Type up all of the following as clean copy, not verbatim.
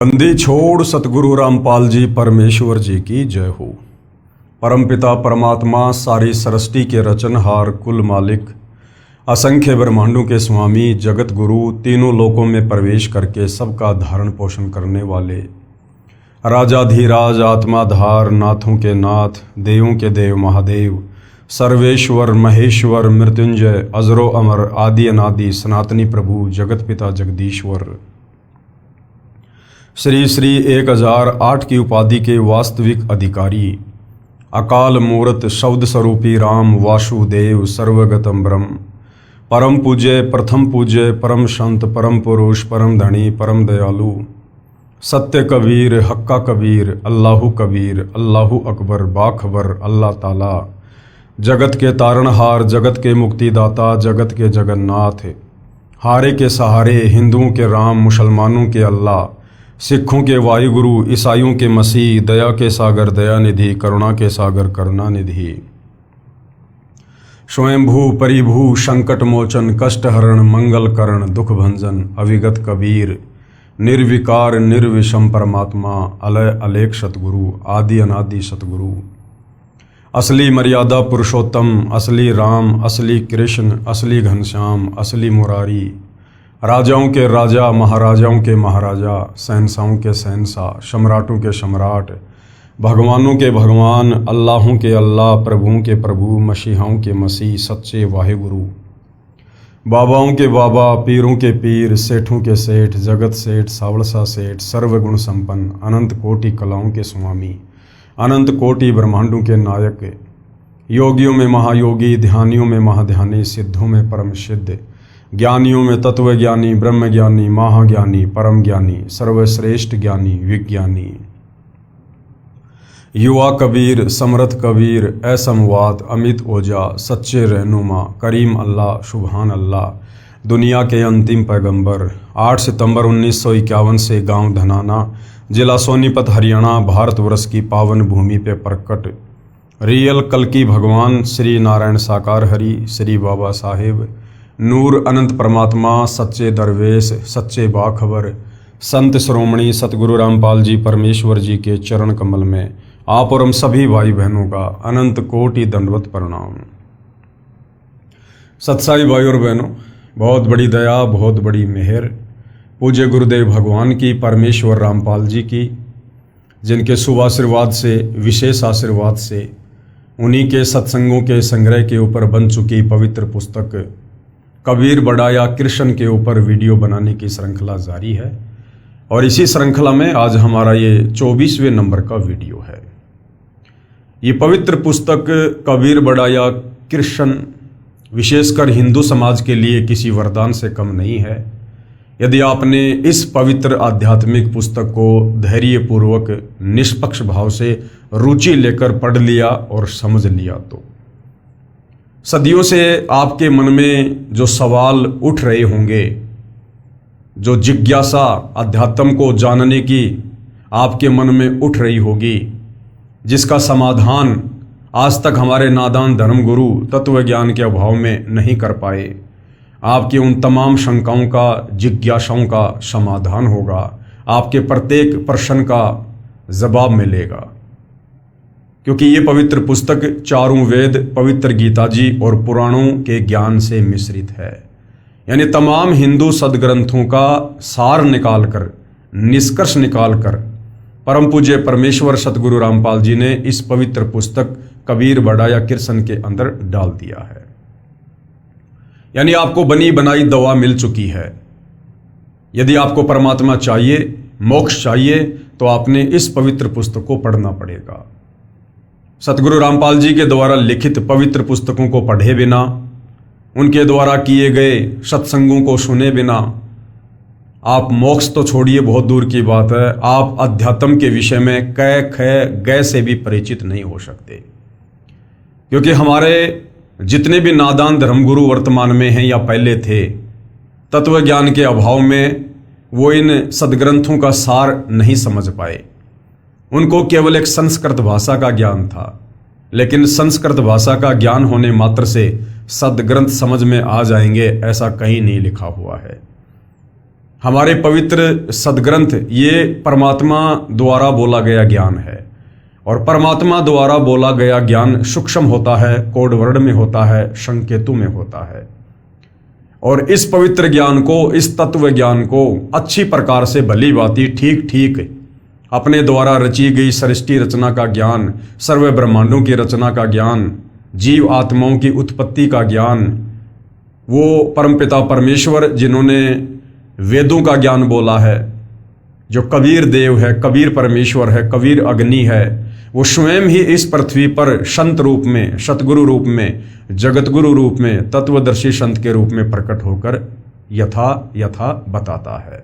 बंदी छोड़ सतगुरु रामपाल जी परमेश्वर जी की जय हो। परमपिता परमात्मा सारी सृष्टि के रचनहार कुल मालिक असंख्य ब्रह्मांडों के स्वामी जगत गुरु तीनों लोकों में प्रवेश करके सबका धारण पोषण करने वाले राजाधिराज आत्माधार नाथों के नाथ देवों के देव महादेव सर्वेश्वर महेश्वर मृत्युंजय अजरो अमर आदि अनादि सनातनी प्रभु जगत पिता जगदीश्वर श्री श्री 1008 की उपाधि के वास्तविक अधिकारी अकाल मूर्त शब्द स्वरूपी राम वासुदेव सर्वगतम ब्रह्म परम पूज्य प्रथम पूज्य परम संत परम पुरुष परम धनी परम दयालु सत्य कबीर हक्का कबीर अल्लाहु कबीर अल्लाहु अकबर बाखबर अल्लाह ताला जगत के तारणहार जगत के मुक्तिदाता जगत के जगन्नाथ हारे के सहारे हिंदुओं के राम मुसलमानों के अल्लाह सिखों के वायुगुरु ईसाइयों के मसीह दया के सागर दयानिधि करुणा के सागर करुणानिधि स्वयंभू परिभू संकट मोचन कष्टहरण मंगल करण दुख भंजन अविगत कबीर निर्विकार निर्विषम परमात्मा अलय अलेख सतगुरु आदि अनादि सतगुरु असली मर्यादा पुरुषोत्तम असली राम असली कृष्ण असली घनश्याम असली मुरारी राजाओं के राजा महाराजाओं के महाराजा शहंशाहों के शहंशाह सम्राटों के सम्राट भगवानों के भगवान अल्लाहों के अल्लाह प्रभुओं के प्रभु मसीहाओं के मसीह सच्चे वाहेगुरु बाबाओं के बाबा पीरों के पीर सेठों के सेठ जगत सेठ सावड़सा सेठ सर्वगुण संपन्न अनंत कोटि कलाओं के स्वामी अनंत कोटि ब्रह्मांडों के नायक योगियों में महायोगी ध्यानियों में महाध्यानी सिद्धों में परम सिद्ध ज्ञानियों में तत्व ज्ञानी ब्रह्म ज्ञानी महाज्ञानी परम ज्ञानी सर्वश्रेष्ठ ज्ञानी विज्ञानी युवा कबीर समर्थ कबीर असमवात अमित ओजा सच्चे रहनुमा करीम अल्लाह सुबहान अल्लाह दुनिया के अंतिम पैगंबर 8 सितंबर 1951 से गांव धनाना जिला सोनीपत हरियाणा भारतवर्ष की पावन भूमि पे प्रकट रियल कल्कि भगवान श्री नारायण साकार हरि श्री बाबा साहेब नूर अनंत परमात्मा सच्चे दरवेश सच्चे बाखबर संत श्रोमणी सतगुरु रामपाल जी परमेश्वर जी के चरण कमल में आप और हम सभी भाई बहनों का अनंत कोटि दंडवत प्रणाम। सत्साई भाई और बहनों, बहुत बड़ी दया बहुत बड़ी मेहर पूज्य गुरुदेव भगवान की परमेश्वर रामपाल जी की, जिनके शुभ आशीर्वाद से विशेष आशीर्वाद से उन्हीं के सत्संगों के संग्रह के ऊपर बन चुकी पवित्र पुस्तक कबीर बड़ाया कृष्ण के ऊपर वीडियो बनाने की श्रृंखला जारी है और इसी श्रृंखला में आज हमारा ये 24वें नंबर का वीडियो है। ये पवित्र पुस्तक कबीर बड़ाया कृष्ण विशेषकर हिंदू समाज के लिए किसी वरदान से कम नहीं है। यदि आपने इस पवित्र आध्यात्मिक पुस्तक को धैर्यपूर्वक निष्पक्ष भाव से रुचि लेकर पढ़ लिया और समझ लिया तो सदियों से आपके मन में जो सवाल उठ रहे होंगे, जो जिज्ञासा अध्यात्म को जानने की आपके मन में उठ रही होगी, जिसका समाधान आज तक हमारे नादान धर्मगुरु तत्व ज्ञान के अभाव में नहीं कर पाए, आपकी उन तमाम शंकाओं का जिज्ञासाओं का समाधान होगा। आपके प्रत्येक प्रश्न का जवाब मिलेगा, क्योंकि ये पवित्र पुस्तक चारों वेद पवित्र गीता जी और पुराणों के ज्ञान से मिश्रित है। यानी तमाम हिंदू सदग्रंथों का सार निकालकर निष्कर्ष निकालकर परम पूज्य परमेश्वर सतगुरु रामपाल जी ने इस पवित्र पुस्तक कबीर बड़ाया कृष्ण के अंदर डाल दिया है। यानी आपको बनी बनाई दवा मिल चुकी है। यदि आपको परमात्मा चाहिए, मोक्ष चाहिए, तो आपने इस पवित्र पुस्तक को पढ़ना पड़ेगा। सतगुरु रामपाल जी के द्वारा लिखित पवित्र पुस्तकों को पढ़े बिना, उनके द्वारा किए गए सत्संगों को सुने बिना आप मोक्ष तो छोड़िए, बहुत दूर की बात है, आप अध्यात्म के विषय में कै ख गै से भी परिचित नहीं हो सकते। क्योंकि हमारे जितने भी नादान धर्मगुरु वर्तमान में हैं या पहले थे, तत्व ज्ञान के अभाव में वो इन सदग्रंथों का सार नहीं समझ पाए। उनको केवल एक संस्कृत भाषा का ज्ञान था, लेकिन संस्कृत भाषा का ज्ञान होने मात्र से सदग्रंथ समझ में आ जाएंगे ऐसा कहीं नहीं लिखा हुआ है। हमारे पवित्र सदग्रंथ ये परमात्मा द्वारा बोला गया ज्ञान है, और परमात्मा द्वारा बोला गया ज्ञान सूक्ष्म होता है, कोड वर्ण में होता है, संकेतु में होता है। और इस पवित्र ज्ञान को, इस तत्व ज्ञान को अच्छी प्रकार से भली भांति ठीक ठीक अपने द्वारा रची गई सृष्टि रचना का ज्ञान, सर्व ब्रह्मांडों की रचना का ज्ञान, जीव आत्माओं की उत्पत्ति का ज्ञान, वो परमपिता परमेश्वर जिन्होंने वेदों का ज्ञान बोला है, जो कबीर देव है, कबीर परमेश्वर है, कबीर अग्नि है, वो स्वयं ही इस पृथ्वी पर संत रूप में, सतगुरु रूप में, जगत गुरु रूप में, तत्वदर्शी संत के रूप में प्रकट होकर यथा बताता है।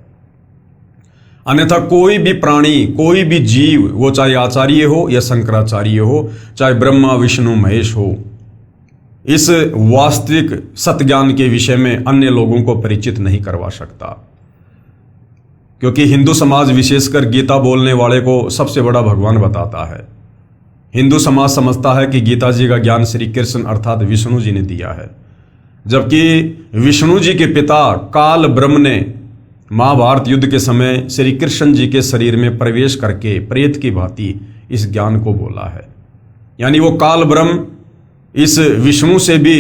अन्यथा कोई भी प्राणी, कोई भी जीव, वो चाहे आचार्य हो या शंकराचार्य हो, चाहे ब्रह्मा विष्णु महेश हो, इस वास्तविक सत्य ज्ञान के विषय में अन्य लोगों को परिचित नहीं करवा सकता। क्योंकि हिंदू समाज विशेषकर गीता बोलने वाले को सबसे बड़ा भगवान बताता है। हिंदू समाज समझता है कि गीता जी का ज्ञान श्री कृष्ण अर्थात विष्णु जी ने दिया है, जबकि विष्णु जी के पिता काल ब्रह्म ने महाभारत युद्ध के समय श्री कृष्ण जी के शरीर में प्रवेश करके प्रेत की भांति इस ज्ञान को बोला है। यानी वो काल ब्रह्म इस विष्णु से भी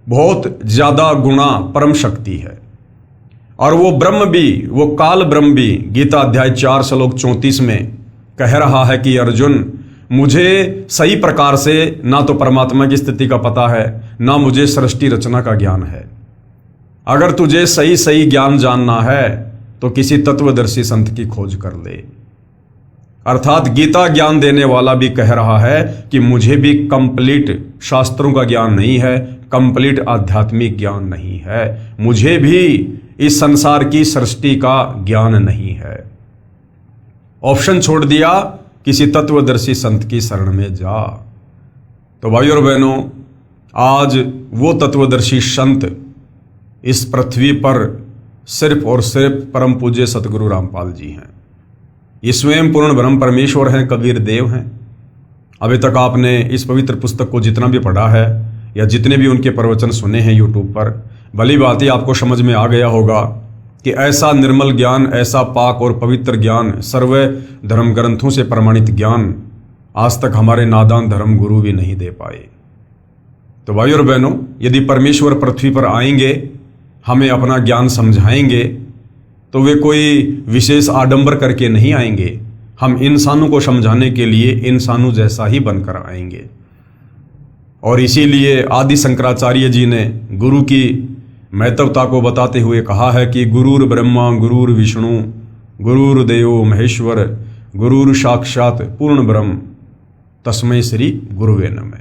बहुत ज्यादा गुणा परम शक्ति है, और वो ब्रह्म भी, वो काल ब्रह्म भी गीता अध्याय 4 श्लोक 34 में कह रहा है कि अर्जुन, मुझे सही प्रकार से ना तो परमात्मा की स्थिति का पता है, ना मुझे सृष्टि रचना का ज्ञान है। अगर तुझे सही सही ज्ञान जानना है तो किसी तत्वदर्शी संत की खोज कर ले। अर्थात गीता ज्ञान देने वाला भी कह रहा है कि मुझे भी कंप्लीट शास्त्रों का ज्ञान नहीं है, कंप्लीट आध्यात्मिक ज्ञान नहीं है, मुझे भी इस संसार की सृष्टि का ज्ञान नहीं है। ऑप्शन छोड़ दिया, किसी तत्वदर्शी संत की शरण में जा। तो भाइयों और बहनों, आज वो तत्वदर्शी संत इस पृथ्वी पर सिर्फ और सिर्फ परम पूज्य सतगुरु रामपाल जी हैं। ये स्वयं पूर्ण ब्रह्म परमेश्वर हैं, कबीर देव हैं। अभी तक आपने इस पवित्र पुस्तक को जितना भी पढ़ा है या जितने भी उनके प्रवचन सुने हैं यूट्यूब पर, भली बात ही आपको समझ में आ गया होगा कि ऐसा निर्मल ज्ञान, ऐसा पाक और पवित्र ज्ञान, सर्व धर्म ग्रंथों से प्रमाणित ज्ञान आज तक हमारे नादान धर्म गुरु भी नहीं दे पाए। तो भाइयों और बहनों, यदि परमेश्वर पृथ्वी पर आएंगे, हमें अपना ज्ञान समझाएंगे, तो वे कोई विशेष आडंबर करके नहीं आएंगे। हम इंसानों को समझाने के लिए इंसानों जैसा ही बनकर आएंगे। और इसीलिए आदि शंकराचार्य जी ने गुरु की महत्वता को बताते हुए कहा है कि गुरुर ब्रह्मा गुरुर विष्णु गुरुर देवो महेश्वर गुरुर साक्षात पूर्ण ब्रह्म तस्मै श्री गुरुवे नमः।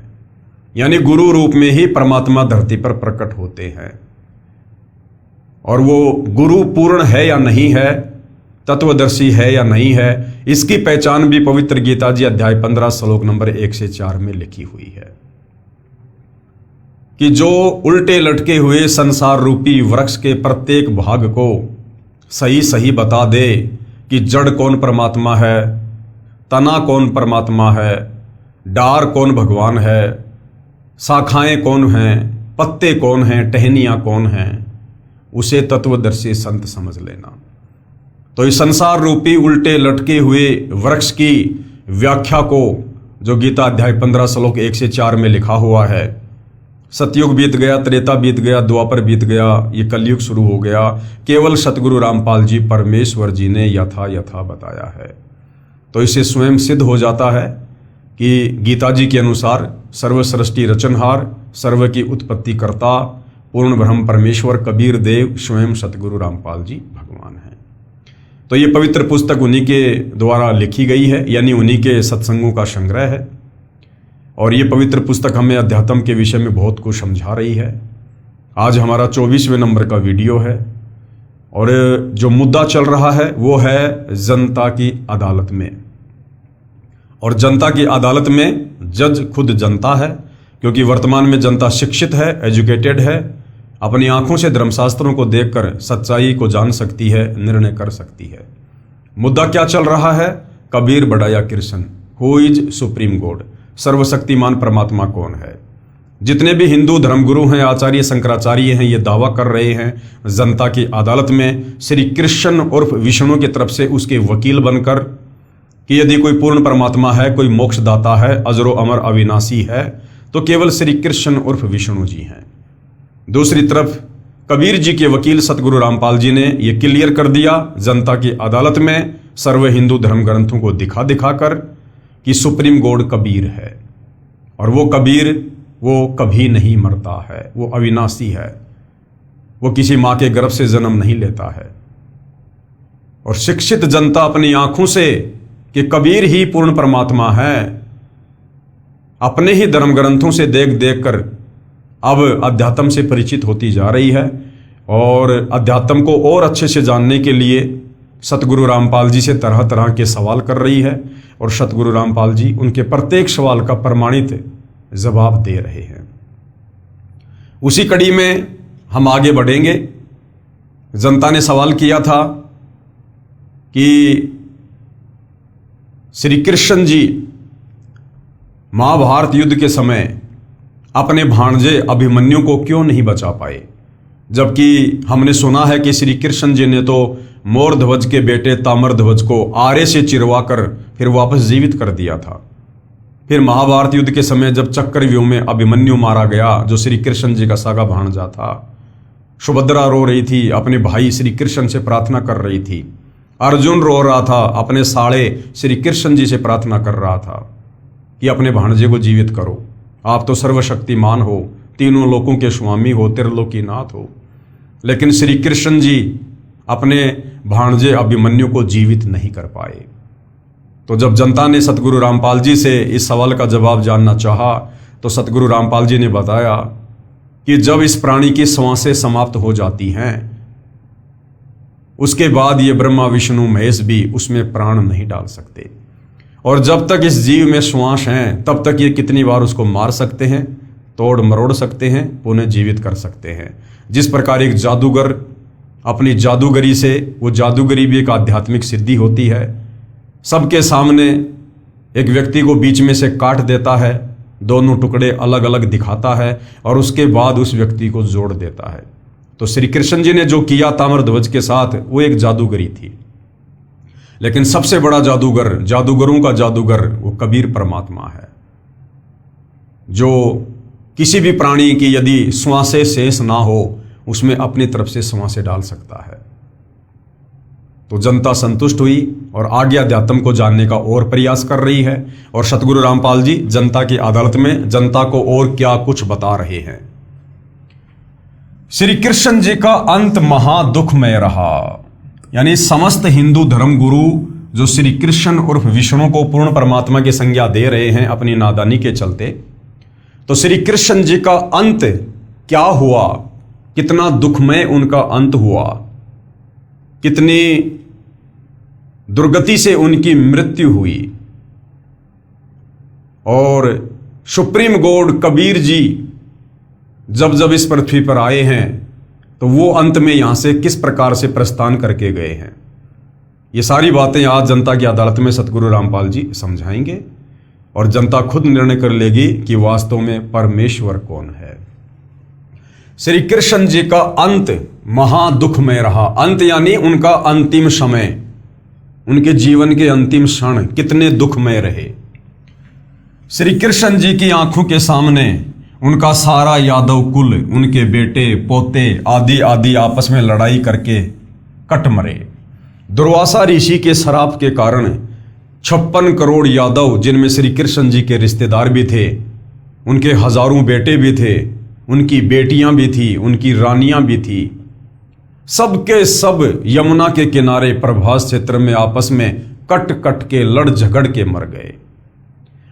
यानी गुरु रूप में ही परमात्मा धरती पर प्रकट होते हैं। और वो गुरु पूर्ण है या नहीं है, तत्वदर्शी है या नहीं है, इसकी पहचान भी पवित्र गीता जी अध्याय 15 श्लोक नंबर 1 से 4 में लिखी हुई है कि जो उल्टे लटके हुए संसार रूपी वृक्ष के प्रत्येक भाग को सही सही बता दे कि जड़ कौन परमात्मा है, तना कौन परमात्मा है, डार कौन भगवान है, शाखाएं कौन हैं, पत्ते कौन हैं, टहनियां कौन हैं, उसे तत्वदर्शी संत समझ लेना। तो इस संसार रूपी उल्टे लटके हुए वृक्ष की व्याख्या को, जो गीता अध्याय 15 श्लोक 1 से 4 में लिखा हुआ है, सतयुग बीत गया, त्रेता बीत गया, द्वापर बीत गया, ये कलयुग शुरू हो गया, केवल सतगुरु रामपाल जी परमेश्वर जी ने यथा बताया है। तो इससे स्वयं सिद्ध हो जाता है कि गीता जी के अनुसार सर्व सृष्टि रचनहार, सर्व की उत्पत्ति करता पूर्ण ब्रह्म परमेश्वर कबीर देव स्वयं सतगुरु रामपाल जी भगवान हैं। तो ये पवित्र पुस्तक उन्हीं के द्वारा लिखी गई है, यानी उन्हीं के सत्संगों का संग्रह है। और ये पवित्र पुस्तक हमें अध्यात्म के विषय में बहुत कुछ समझा रही है। आज हमारा 24वें नंबर का वीडियो है और जो मुद्दा चल रहा है वो है जनता की अदालत में। और जनता की अदालत में जज खुद जनता है, क्योंकि वर्तमान में जनता शिक्षित है, एजुकेटेड है, अपनी आंखों से धर्मशास्त्रों को देखकर सच्चाई को जान सकती है, निर्णय कर सकती है। मुद्दा क्या चल रहा है? कबीर बढ़ाया Krishna, who is supreme God, सर्वशक्तिमान परमात्मा कौन है। जितने भी हिंदू धर्मगुरु हैं, आचार्य शंकराचार्य हैं, ये दावा कर रहे हैं जनता की अदालत में श्री कृष्ण उर्फ विष्णु की तरफ से उसके वकील बनकर कि यदि कोई पूर्ण परमात्मा है, कोई मोक्षदाता है, अजरो अमर अविनाशी है, तो केवल श्री कृष्ण उर्फ विष्णु जी हैं। दूसरी तरफ कबीर जी के वकील सतगुरु रामपाल जी ने यह क्लियर कर दिया जनता की अदालत में सर्व हिंदू धर्म ग्रंथों को दिखा दिखाकर कि सुप्रीम गॉड कबीर है और वो कबीर वो कभी नहीं मरता है, वो अविनाशी है, वो किसी माँ के गर्भ से जन्म नहीं लेता है। और शिक्षित जनता अपनी आंखों से कि कबीर ही पूर्ण परमात्मा है, अपने ही धर्म ग्रंथों से देख देख कर अब अध्यात्म से परिचित होती जा रही है और अध्यात्म को और अच्छे से जानने के लिए सतगुरु रामपाल जी से तरह तरह के सवाल कर रही है और सतगुरु रामपाल जी उनके प्रत्येक सवाल का प्रमाणित जवाब दे रहे हैं। उसी कड़ी में हम आगे बढ़ेंगे। जनता ने सवाल किया था कि श्री कृष्ण जी महाभारत युद्ध के समय अपने भाणजे अभिमन्यु को क्यों नहीं बचा पाए, जबकि हमने सुना है कि श्री कृष्ण जी ने तो मोरध्वज के बेटे ताम्रध्वज को आरे से चिरवा कर फिर वापस जीवित कर दिया था। फिर महाभारत युद्ध के समय जब चक्रव्यूह में अभिमन्यु मारा गया, जो श्री कृष्ण जी का सगा भाणजा था, सुभद्रा रो रही थी, अपने भाई श्री कृष्ण से प्रार्थना कर रही थी। अर्जुन रो रहा था, अपने साले श्री कृष्ण जी से प्रार्थना कर रहा था कि अपने भाणजे को जीवित करो, आप तो सर्वशक्तिमान हो, तीनों लोकों के स्वामी हो, त्रिलोकीनाथ हो। लेकिन श्री कृष्ण जी अपने भाणजे अभिमन्यु को जीवित नहीं कर पाए। तो जब जनता ने सतगुरु रामपाल जी से इस सवाल का जवाब जानना चाहा तो सतगुरु रामपाल जी ने बताया कि जब इस प्राणी की श्वासें समाप्त हो जाती हैं, उसके बाद ये ब्रह्मा विष्णु महेश भी उसमें प्राण नहीं डाल सकते, और जब तक इस जीव में श्वास हैं तब तक ये कितनी बार उसको मार सकते हैं, तोड़ मरोड़ सकते हैं, पुनः जीवित कर सकते हैं। जिस प्रकार एक जादूगर अपनी जादूगरी से, वो जादूगरी भी एक आध्यात्मिक सिद्धि होती है, सबके सामने एक व्यक्ति को बीच में से काट देता है, दोनों टुकड़े अलग अलग दिखाता है और उसके बाद उस व्यक्ति को जोड़ देता है। तो श्री कृष्ण जी ने जो किया ताम्रध्वज के साथ, वो एक जादूगरी थी। लेकिन सबसे बड़ा जादूगर, जादूगरों का जादूगर, वो कबीर परमात्मा है, जो किसी भी प्राणी की यदि श्वासें शेष ना हो, उसमें अपनी तरफ से श्वासें डाल सकता है। तो जनता संतुष्ट हुई और आगे अध्यात्म को जानने का और प्रयास कर रही है। और सतगुरु रामपाल जी जनता की अदालत में जनता को और क्या कुछ बता रहे हैं। श्री कृष्ण जी का अंत महा दुखमय रहा, यानी समस्त हिंदू धर्म गुरु जो श्री कृष्ण उर्फ विष्णु को पूर्ण परमात्मा की संज्ञा दे रहे हैं अपनी नादानी के चलते, तो श्री कृष्ण जी का अंत क्या हुआ, कितना दुखमय उनका अंत हुआ, कितनी दुर्गति से उनकी मृत्यु हुई। और सुप्रीम गॉड कबीर जी जब जब इस पृथ्वी पर आए हैं तो वो अंत में यहां से किस प्रकार से प्रस्थान करके गए हैं, ये सारी बातें आज जनता की अदालत में सतगुरु रामपाल जी समझाएंगे और जनता खुद निर्णय कर लेगी कि वास्तव में परमेश्वर कौन है। श्री कृष्ण जी का अंत महादुखमय रहा। अंत यानी उनका अंतिम समय, उनके जीवन के अंतिम क्षण कितने दुखमय रहे। श्री कृष्ण जी की आंखों के सामने उनका सारा यादव कुल, उनके बेटे पोते आदि आदि आपस में लड़ाई करके कट मरे। दुर्वासा ऋषि के श्राप के कारण 56 करोड़ यादव, जिनमें श्री कृष्ण जी के रिश्तेदार भी थे, उनके हजारों बेटे भी थे, उनकी बेटियां भी थी, उनकी रानियां भी थी, सबके सब यमुना के किनारे प्रभास क्षेत्र में आपस में कट कट के लड़ झगड़ के मर गए।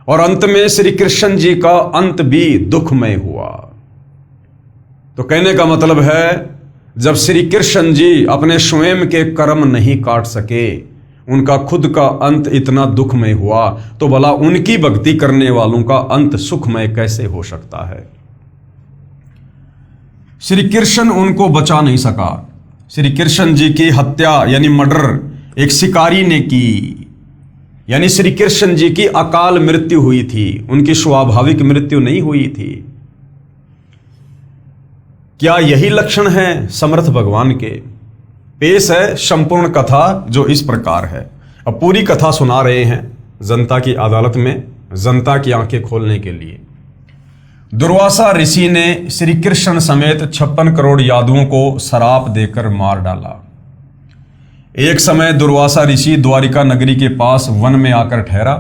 और अंत में श्री कृष्ण जी का अंत भी दुखमय हुआ। तो कहने का मतलब है, जब श्री कृष्ण जी अपने स्वयं के कर्म नहीं काट सके, उनका खुद का अंत इतना दुखमय हुआ, तो भला उनकी भक्ति करने वालों का अंत सुखमय कैसे हो सकता है। श्री कृष्ण उनको बचा नहीं सका। श्री कृष्ण जी की हत्या यानी मर्डर एक शिकारी ने की, यानी श्री कृष्ण जी की अकाल मृत्यु हुई थी, उनकी स्वाभाविक मृत्यु नहीं हुई थी। क्या यही लक्षण है समर्थ भगवान के? पेश है संपूर्ण कथा जो इस प्रकार है। अब पूरी कथा सुना रहे हैं जनता की अदालत में, जनता की आंखें खोलने के लिए। दुर्वासा ऋषि ने श्री कृष्ण समेत 56 करोड़ यादवों को श्राप देकर मार डाला। एक समय दुर्वासा ऋषि द्वारिका नगरी के पास वन में आकर ठहरा।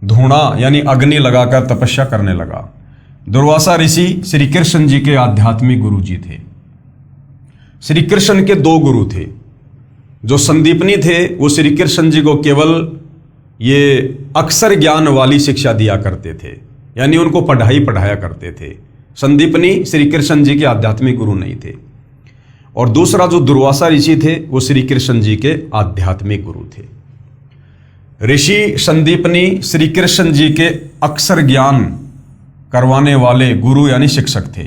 धूणा यानी अग्नि लगाकर तपस्या करने लगा। दुर्वासा ऋषि श्री कृष्ण जी के आध्यात्मिक गुरु जी थे। श्री कृष्ण के 2 गुरु थे। जो संदीपनी थे वो श्री कृष्ण जी को केवल ये अक्षर ज्ञान वाली शिक्षा दिया करते थे, यानी उनको पढ़ाया करते थे। संदीपनी श्री कृष्ण जी के आध्यात्मिक गुरु नहीं थे। और दूसरा जो दुर्वासा ऋषि थे वो श्री कृष्ण जी के आध्यात्मिक गुरु थे। ऋषि संदीपनी श्री कृष्ण जी के अक्षर ज्ञान करवाने वाले गुरु यानी शिक्षक थे।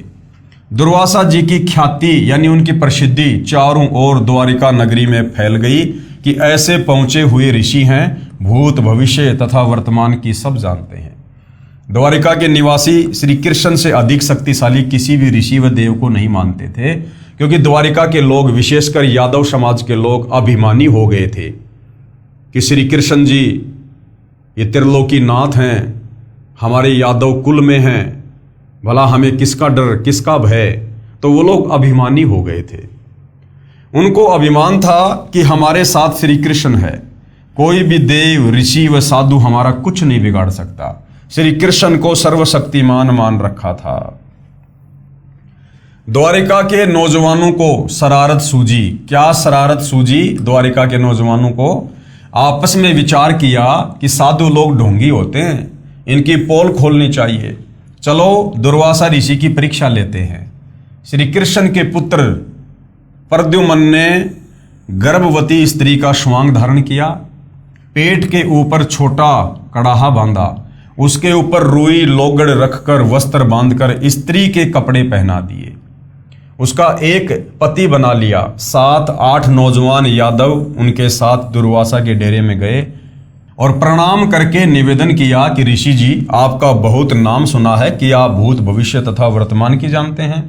दुर्वासा जी की ख्याति यानी उनकी प्रसिद्धि चारों ओर द्वारिका नगरी में फैल गई कि ऐसे पहुंचे हुए ऋषि हैं, भूत भविष्य तथा वर्तमान की सब जानते हैं। द्वारिका के निवासी श्री कृष्ण से अधिक शक्तिशाली किसी भी ऋषि व देव को नहीं मानते थे, क्योंकि द्वारिका के लोग, विशेषकर यादव समाज के लोग, अभिमानी हो गए थे कि श्री कृष्ण जी ये त्रिलोकी नाथ हैं, हमारे यादव कुल में हैं, भला हमें किसका डर किसका भय। तो वो लोग अभिमानी हो गए थे। उनको अभिमान था कि हमारे साथ श्री कृष्ण है, कोई भी देव ऋषि व साधु हमारा कुछ नहीं बिगाड़ सकता। श्री कृष्ण को सर्वशक्तिमान मान रखा था। द्वारिका के नौजवानों को शरारत सूझी। क्या शरारत सूझी? द्वारिका के नौजवानों को आपस में विचार किया कि साधु लोग ढोंगी होते हैं, इनकी पोल खोलनी चाहिए। चलो दुर्वासा ऋषि की परीक्षा लेते हैं। श्री कृष्ण के पुत्र प्रद्युम्न ने गर्भवती स्त्री का श्वांग धारण किया, पेट के ऊपर छोटा कड़ाहा बांधा, उसके ऊपर रुई लोगड़ रखकर वस्त्र बांधकर स्त्री के कपड़े पहना दिए, उसका एक पति बना लिया। 7-8 नौजवान यादव उनके साथ दुर्वासा के डेरे में गए और प्रणाम करके निवेदन किया कि ऋषि जी, आपका बहुत नाम सुना है कि आप भूत भविष्य तथा वर्तमान की जानते हैं।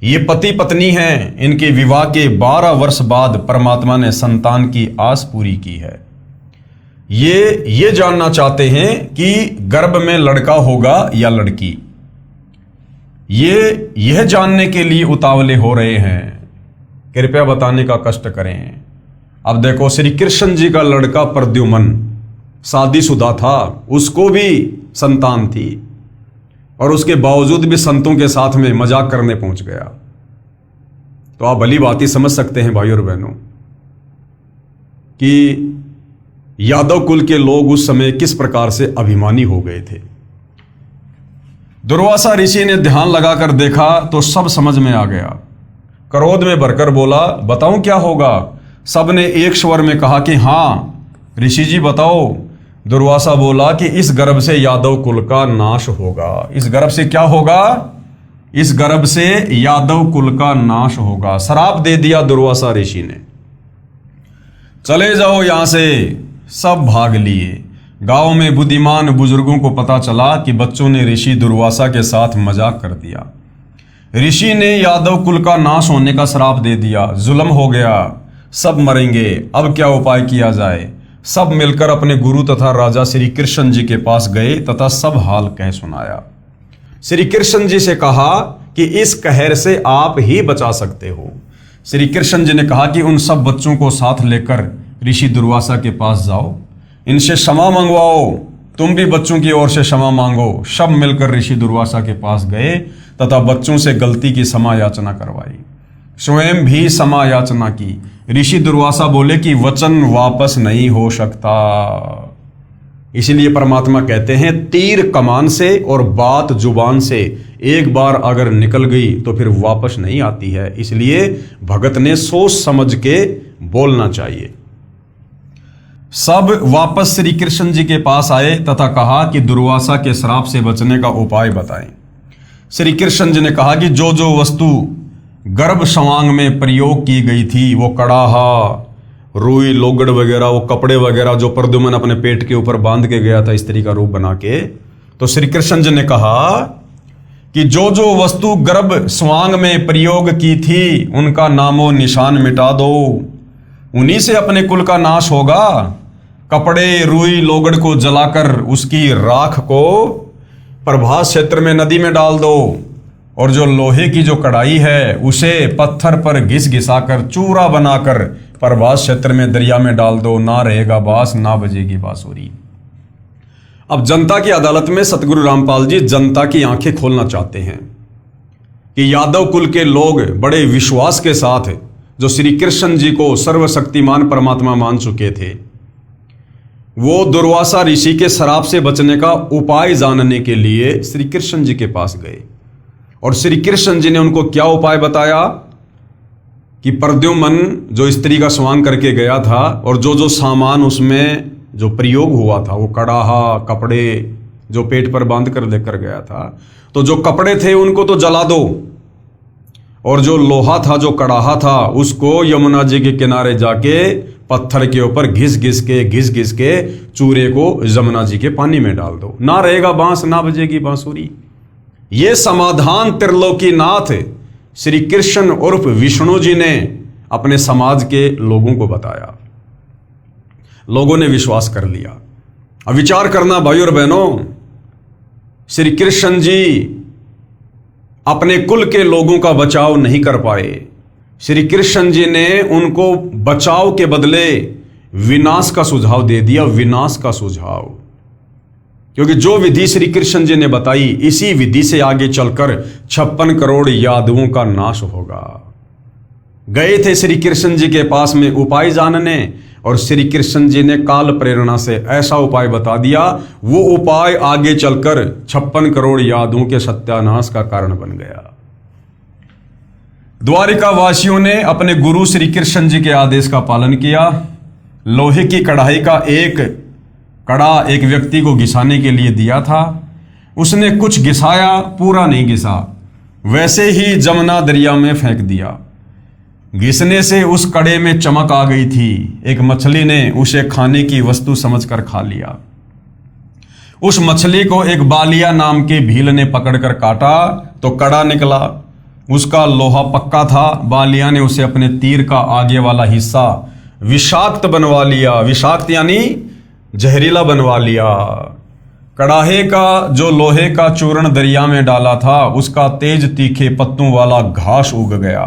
ये पति पत्नी हैं, इनके विवाह के 12 वर्ष बाद परमात्मा ने संतान की आस पूरी की है। ये जानना चाहते हैं कि गर्भ में लड़का होगा या लड़की। यह जानने के लिए उतावले हो रहे हैं, कृपया बताने का कष्ट करें। अब देखो, श्री कृष्ण जी का लड़का प्रद्युम्न शादीशुदा था, उसको भी संतान थी, और उसके बावजूद भी संतों के साथ में मजाक करने पहुंच गया। तो आप भली बात ही समझ सकते हैं भाइयों और बहनों कि यादव कुल के लोग उस समय किस प्रकार से अभिमानी हो गए थे। दुर्वासा ऋषि ने ध्यान लगाकर देखा तो सब समझ में आ गया। क्रोध में भरकर बोला, बताऊं क्या होगा? सबने एक स्वर में कहा कि हाँ ऋषि जी बताओ। दुर्वासा बोला कि इस गर्भ से यादव कुल का नाश होगा। इस गर्भ से क्या होगा? इस गर्भ से यादव कुल का नाश होगा। श्राप दे दिया दुर्वासा ऋषि ने। चले जाओ यहां से। सब भाग लिए। गांव में बुद्धिमान बुजुर्गों को पता चला कि बच्चों ने ऋषि दुर्वासा के साथ मजाक कर दिया। ऋषि ने यादव कुल का नाश होने का श्राप दे दिया। जुल्म हो गया, सब मरेंगे। अब क्या उपाय किया जाए? सब मिलकर अपने गुरु तथा राजा श्री कृष्ण जी के पास गए तथा सब हाल कह सुनाया। श्री कृष्ण जी से कहा कि इस कहर से आप ही बचा सकते हो। श्री कृष्ण जी ने कहा कि उन सब बच्चों को साथ लेकर ऋषि दुर्वासा के पास जाओ, इनसे क्षमा मंगवाओ, तुम भी बच्चों की ओर से क्षमा मांगो। सब मिलकर ऋषि दुर्वासा के पास गए तथा बच्चों से गलती की क्षमा याचना करवाई, स्वयं भी क्षमा याचना की। ऋषि दुर्वासा बोले कि वचन वापस नहीं हो सकता। इसलिए परमात्मा कहते हैं तीर कमान से और बात जुबान से एक बार अगर निकल गई तो फिर वापस नहीं आती है। इसलिए भगत ने सोच समझ के बोलना चाहिए। सब वापस श्री कृष्ण जी के पास आए तथा कहा कि दुर्वासा के श्राप से बचने का उपाय बताएं। श्री कृष्ण जी ने कहा कि जो जो वस्तु गर्भ संवांग में प्रयोग की गई थी, वो कड़ाहा, रुई लोगड़ वगैरह, वो कपड़े वगैरह जो प्रद्युम्न अपने पेट के ऊपर बांध के गया था स्त्री का रूप बना के, तो श्री कृष्ण जी ने कहा कि जो जो वस्तु गर्भ स्वांग में प्रयोग की थी उनका नामो निशान मिटा दो, उन्हीं से अपने कुल का नाश होगा। कपड़े रुई लोगड़ को जलाकर उसकी राख को प्रभास क्षेत्र में नदी में डाल दो, और जो लोहे की जो कढ़ाई है उसे पत्थर पर घिस घिसाकर चूरा बनाकर प्रभास क्षेत्र में दरिया में डाल दो, ना रहेगा बांस ना बजेगी बांसुरी। अब जनता की अदालत में सतगुरु रामपाल जी जनता की आंखें खोलना चाहते हैं कि यादव कुल के लोग बड़े विश्वास के साथ जो श्री कृष्ण जी को सर्वशक्तिमान परमात्मा मान चुके थे, वो दुर्वासा ऋषि के श्राप से बचने का उपाय जानने के लिए श्री कृष्ण जी के पास गए। और श्री कृष्ण जी ने उनको क्या उपाय बताया कि प्रद्युम्न जो स्त्री का स्वांग करके गया था और जो जो सामान उसमें जो प्रयोग हुआ था, वो कड़ाहा कपड़े जो पेट पर बांध कर लेकर गया था, तो जो कपड़े थे उनको तो जला दो, और जो लोहा था जो कड़ाहा था उसको यमुना जी के किनारे जाके पत्थर के ऊपर घिस घिस के चूरे को यमुना जी के पानी में डाल दो, ना रहेगा बांस ना बजेगी बांसुरी। ये समाधान त्रिलोकीनाथ श्री कृष्ण उर्फ विष्णु जी ने अपने समाज के लोगों को बताया। लोगों ने विश्वास कर लिया। अब विचार करना भाई और बहनों, श्री कृष्ण जी अपने कुल के लोगों का बचाव नहीं कर पाए। श्री कृष्ण जी ने उनको बचाव के बदले विनाश का सुझाव दे दिया, विनाश का सुझाव। क्योंकि जो विधि श्री कृष्ण जी ने बताई, इसी विधि से आगे चलकर 56 करोड़ यादवों का नाश होगा। गए थे श्री कृष्ण जी के पास में उपाय जानने, और श्री कृष्ण जी ने काल प्रेरणा से ऐसा उपाय बता दिया, वो उपाय आगे चलकर 56 करोड़ यादवों के सत्यानाश का कारण बन गया। द्वारिका वासियों ने अपने गुरु श्री कृष्ण जी के आदेश का पालन किया। लोहे की कढ़ाई का एक कड़ा एक व्यक्ति को घिसाने के लिए दिया था, उसने कुछ घिसाया, पूरा नहीं घिसा, वैसे ही जमुना दरिया में फेंक दिया। घिसने से उस कड़े में चमक आ गई थी। एक मछली ने उसे खाने की वस्तु समझकर खा लिया। उस मछली को एक बालिया नाम के भील ने पकड़कर काटा तो कड़ा निकला। उसका लोहा पक्का था। बालिया ने उसे अपने तीर का आगे वाला हिस्सा विषाक्त बनवा लिया। विषाक्त यानी जहरीला बनवा लिया। कड़ाहे का जो लोहे का चूर्ण दरिया में डाला था, उसका तेज तीखे पत्तों वाला घास उग गया।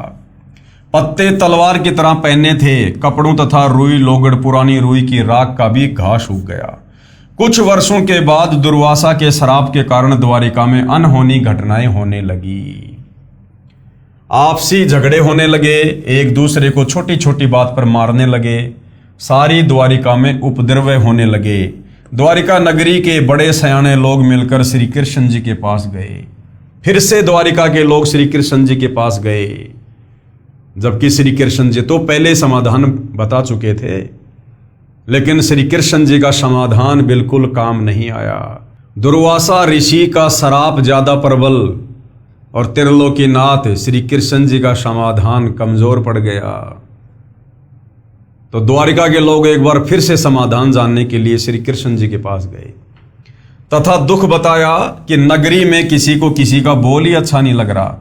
पत्ते तलवार की तरह पहने थे। कपड़ों तथा रुई लोगड़ पुरानी रुई की राख का भी घास उग गया। कुछ वर्षों के बाद दुर्वासा के श्राप के कारण द्वारिका में अनहोनी घटनाएं होने लगी। आपसी झगड़े होने लगे, एक दूसरे को छोटी छोटी बात पर मारने लगे। सारी द्वारिका में उपद्रव होने लगे। द्वारिका नगरी के बड़े सयाने लोग मिलकर श्री कृष्ण जी के पास गए। फिर से द्वारिका के लोग श्री कृष्ण जी के पास गए, जबकि श्री कृष्ण जी तो पहले समाधान बता चुके थे, लेकिन श्री कृष्ण जी का समाधान बिल्कुल काम नहीं आया। दुर्वासा ऋषि का श्राप ज्यादा प्रबल और त्रिलोकीनाथ श्री कृष्ण जी का समाधान कमजोर पड़ गया। तो द्वारिका के लोग एक बार फिर से समाधान जानने के लिए श्री कृष्ण जी के पास गए तथा दुख बताया कि नगरी में किसी को किसी का बोल ही अच्छा नहीं लग रहा।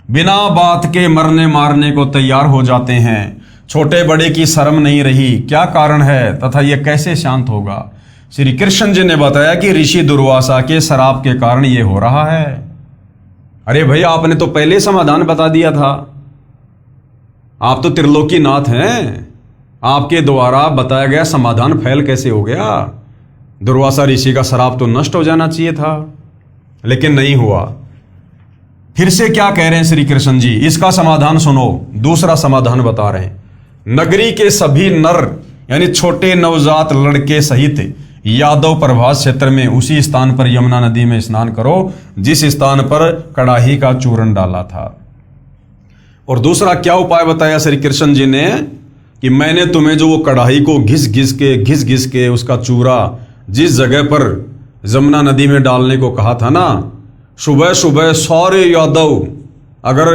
बिना बात के मरने मारने को तैयार हो जाते हैं। छोटे बड़े की शर्म नहीं रही। क्या कारण है तथा यह कैसे शांत होगा? श्री कृष्ण जी ने बताया कि ऋषि दुर्वासा के श्राप के कारण यह हो रहा है। अरे भाई, आपने तो पहले समाधान बता दिया था। आप तो त्रिलोकीनाथ हैं, आपके द्वारा बताया गया समाधान फेल कैसे हो गया? दुर्वासा ऋषि का श्राप तो नष्ट हो जाना चाहिए था, लेकिन नहीं हुआ। फिर से क्या कह रहे हैं श्री कृष्ण जी, इसका समाधान सुनो। दूसरा समाधान बता रहे हैं, नगरी के सभी नर यानी छोटे नवजात लड़के सहित यादव प्रभास क्षेत्र में उसी स्थान पर यमुना नदी में स्नान करो जिस स्थान पर कड़ाही का चूर्ण डाला था। और दूसरा क्या उपाय बताया श्री कृष्ण जी ने कि मैंने तुम्हें जो वो कड़ाही को घिस घिस के उसका चूरा जिस जगह पर यमुना नदी में डालने को कहा था ना, सुबह सुबह सारे यादव, अगर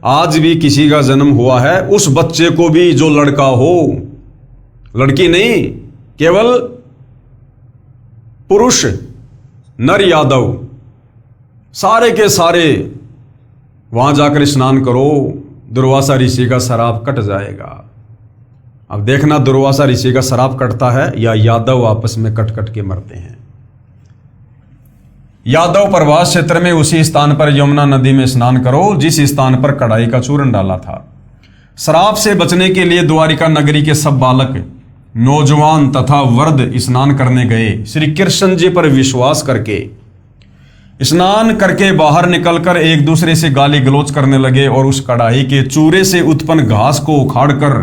आज भी किसी का जन्म हुआ है, उस बच्चे को भी जो लड़का हो, लड़की नहीं, केवल पुरुष नर यादव, सारे के सारे वहां जाकर स्नान करो, दुर्वासा ऋषि का श्राप कट जाएगा। अब देखना दुर्वासा ऋषि का श्राप कटता है या यादव आपस में कट कट के मरते हैं। यादव प्रभास क्षेत्र में उसी स्थान पर यमुना नदी में स्नान करो जिस स्थान पर कड़ाई का चूर्ण डाला था। श्राप से बचने के लिए द्वारिका नगरी के सब बालक, नौजवान तथा वृद्ध स्नान करने गए। श्री कृष्ण जी पर विश्वास करके स्नान करके बाहर निकलकर एक दूसरे से गाली गलौज करने लगे और उस कड़ाही के चूरे से उत्पन्न घास को उखाड़कर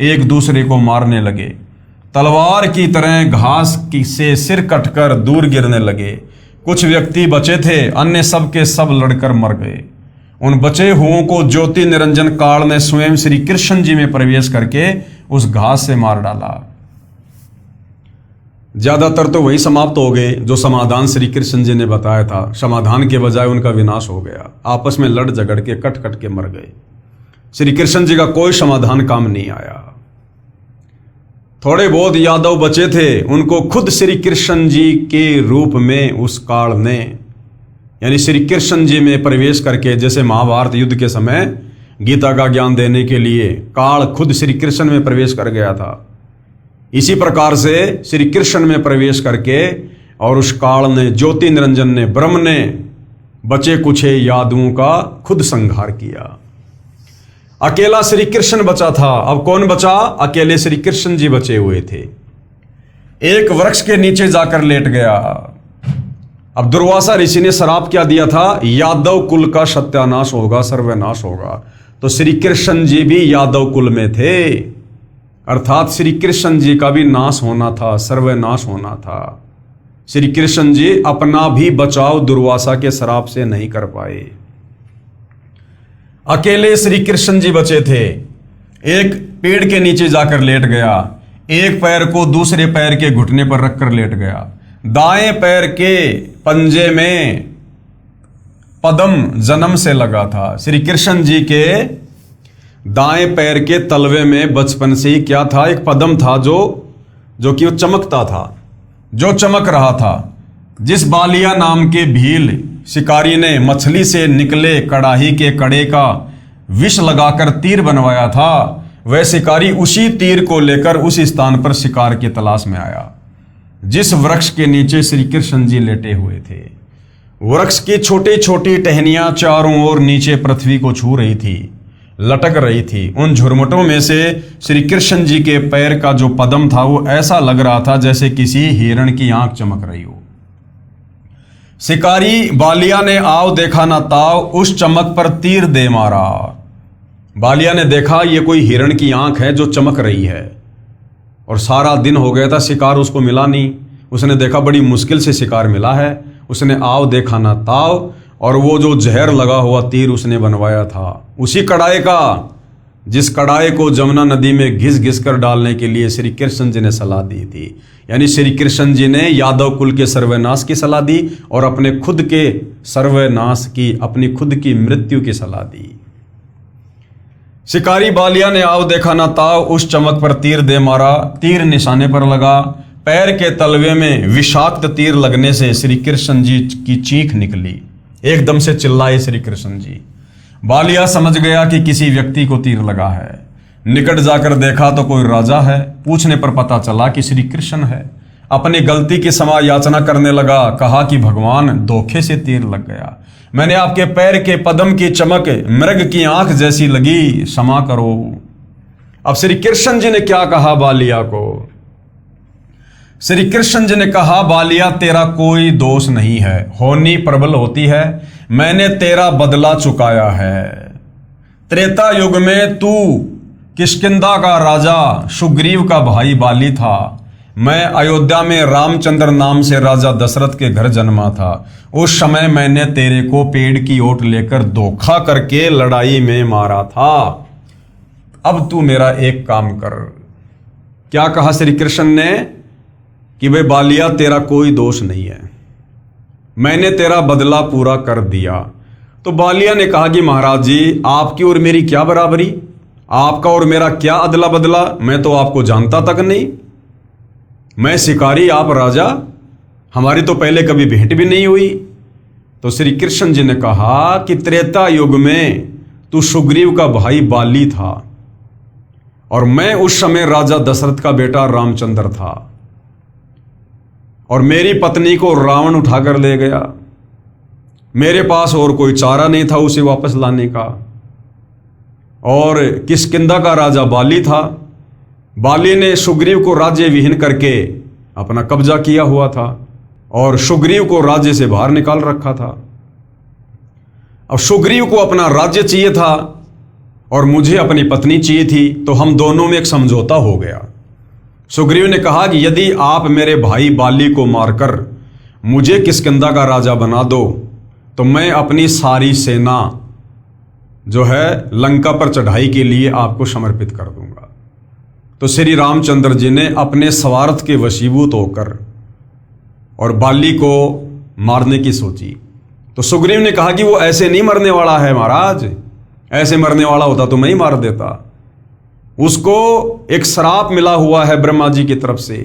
एक दूसरे को मारने लगे। तलवार की तरह घास से सिर कटकर दूर गिरने लगे। कुछ व्यक्ति बचे थे, अन्य सब के सब लड़कर मर गए। उन बचे हुओं को ज्योति निरंजन काल ने स्वयं श्री कृष्ण जी में प्रवेश करके उस घास से मार डाला। ज्यादातर तो वही समाप्त हो गए जो समाधान श्री कृष्ण जी ने बताया था। समाधान के बजाय उनका विनाश हो गया, आपस में लड़ झगड़ के कट कट के मर गए। श्री कृष्ण जी का कोई समाधान काम नहीं आया। थोड़े बहुत यादव बचे थे, उनको खुद श्री कृष्ण जी के रूप में उस काल ने, यानी श्री कृष्ण जी में प्रवेश करके, जैसे महाभारत युद्ध के समय गीता का ज्ञान देने के लिए काल खुद श्री कृष्ण में प्रवेश कर गया था, इसी प्रकार से श्री कृष्ण में प्रवेश करके और उस काल ने, ज्योति निरंजन ने, ब्रह्म ने बचे कुछे यादवों का खुद संहार किया। अकेला श्री कृष्ण बचा था। अब कौन बचा? अकेले श्री कृष्ण जी बचे हुए थे। एक वृक्ष के नीचे जाकर लेट गया। अब दुर्वासा ऋषि ने श्राप क्या दिया था? यादव कुल का सत्यानाश होगा, सर्वनाश होगा। तो श्री कृष्ण जी भी यादव कुल में थे, अर्थात श्री कृष्ण जी का भी नाश होना था, सर्वनाश होना था। श्री कृष्ण जी अपना भी बचाव दुर्वासा के श्राप से नहीं कर पाए। अकेले श्री कृष्ण जी बचे थे। एक पेड़ के नीचे जाकर लेट गया, एक पैर को दूसरे पैर के घुटने पर रखकर लेट गया। दाएं पैर के पंजे में पद्म जन्म से लगा था। श्री कृष्ण जी के दाएं पैर के तलवे में बचपन से ही क्या था? एक पद्म था जो कि वो चमकता था, जो चमक रहा था। जिस बालिया नाम के भील शिकारी ने मछली से निकले कड़ाही के कड़े का विष लगाकर तीर बनवाया था, वह शिकारी उसी तीर को लेकर उस स्थान पर शिकार की तलाश में आया जिस वृक्ष के नीचे श्री कृष्ण जी लेटे हुए थे। वृक्ष की छोटी छोटी टहनियां चारों ओर नीचे पृथ्वी को छू रही थी, लटक रही थी। उन झुरमुटों में से श्री कृष्ण जी के पैर का जो पद्म था वो ऐसा लग रहा था जैसे किसी हिरण की आंख चमक रही हो। शिकारी बालिया ने आओ देखा ना ताव, उस चमक पर तीर दे मारा। बालिया ने देखा ये कोई हिरण की आंख है जो चमक रही है, और सारा दिन हो गया था, शिकार उसको मिला नहीं। उसने देखा बड़ी मुश्किल से शिकार मिला है, उसने आओ देखा ना ताव, और वो जो जहर लगा हुआ तीर उसने बनवाया था उसी कड़ाई का, जिस कड़ाई को जमुना नदी में घिस घिस कर डालने के लिए श्री कृष्ण जी ने सलाह दी थी। यानी श्री कृष्ण जी ने यादव कुल के सर्वनाश की सलाह दी और अपने खुद के सर्वनाश की, अपनी खुद की मृत्यु की सलाह दी। शिकारी बालिया ने आओ देखा ना ताव, उस चमक पर तीर दे मारा। तीर निशाने पर लगा, पैर के तलवे में विषाक्त तीर लगने से श्री कृष्ण जी की चीख निकली। एकदम से चिल्लाए श्री कृष्ण जी। बालिया समझ गया कि किसी व्यक्ति को तीर लगा है। निकट जाकर देखा तो कोई राजा है। पूछने पर पता चला कि श्री कृष्ण है। अपनी गलती की क्षमा याचना करने लगा। कहा कि भगवान, धोखे से तीर लग गया, मैंने आपके पैर के पद्म की चमक मृग की आंख जैसी लगी, क्षमा करो। अब श्री कृष्ण जी ने क्या कहा बालिया को? श्री कृष्ण जी ने कहा, बालिया तेरा कोई दोष नहीं है, होनी प्रबल होती है, मैंने तेरा बदला चुकाया है। त्रेता युग में तू किष्किंधा का राजा सुग्रीव का भाई बाली था। मैं अयोध्या में रामचंद्र नाम से राजा दशरथ के घर जन्मा था। उस समय मैंने तेरे को पेड़ की ओट लेकर धोखा करके लड़ाई में मारा था। अब तू मेरा एक काम कर। क्या कहा श्री कृष्ण ने? कि भाई बालिया तेरा कोई दोष नहीं है, मैंने तेरा बदला पूरा कर दिया। तो बालिया ने कहा कि महाराज जी, आपकी और मेरी क्या बराबरी, आपका और मेरा क्या अदला बदला, मैं तो आपको जानता तक नहीं। मैं शिकारी, आप राजा, हमारी तो पहले कभी भेंट भी नहीं हुई। तो श्री कृष्ण जी ने कहा कि त्रेता युग में तू सुग्रीव का भाई बाली था और मैं उस समय राजा दशरथ का बेटा रामचंद्र था, और मेरी पत्नी को रावण उठाकर ले गया। मेरे पास और कोई चारा नहीं था उसे वापस लाने का। और किष्किंधा का राजा बाली था। बाली ने सुग्रीव को राज्य विहीन करके अपना कब्जा किया हुआ था और सुग्रीव को राज्य से बाहर निकाल रखा था। अब सुग्रीव को अपना राज्य चाहिए था और मुझे अपनी पत्नी चाहिए थी, तो हम दोनों में एक समझौता हो गया। सुग्रीव ने कहा कि यदि आप मेरे भाई बाली को मारकर मुझे किष्किंधा का राजा बना दो तो मैं अपनी सारी सेना जो है लंका पर चढ़ाई के लिए आपको समर्पित कर दूंगा। तो श्री रामचंद्र जी ने अपने स्वार्थ के वशीभूत होकर और बाली को मारने की सोची। तो सुग्रीव ने कहा कि वो ऐसे नहीं मरने वाला है महाराज, ऐसे मरने वाला होता तो मैं ही मार देता। उसको एक श्राप मिला हुआ है ब्रह्मा जी की तरफ से।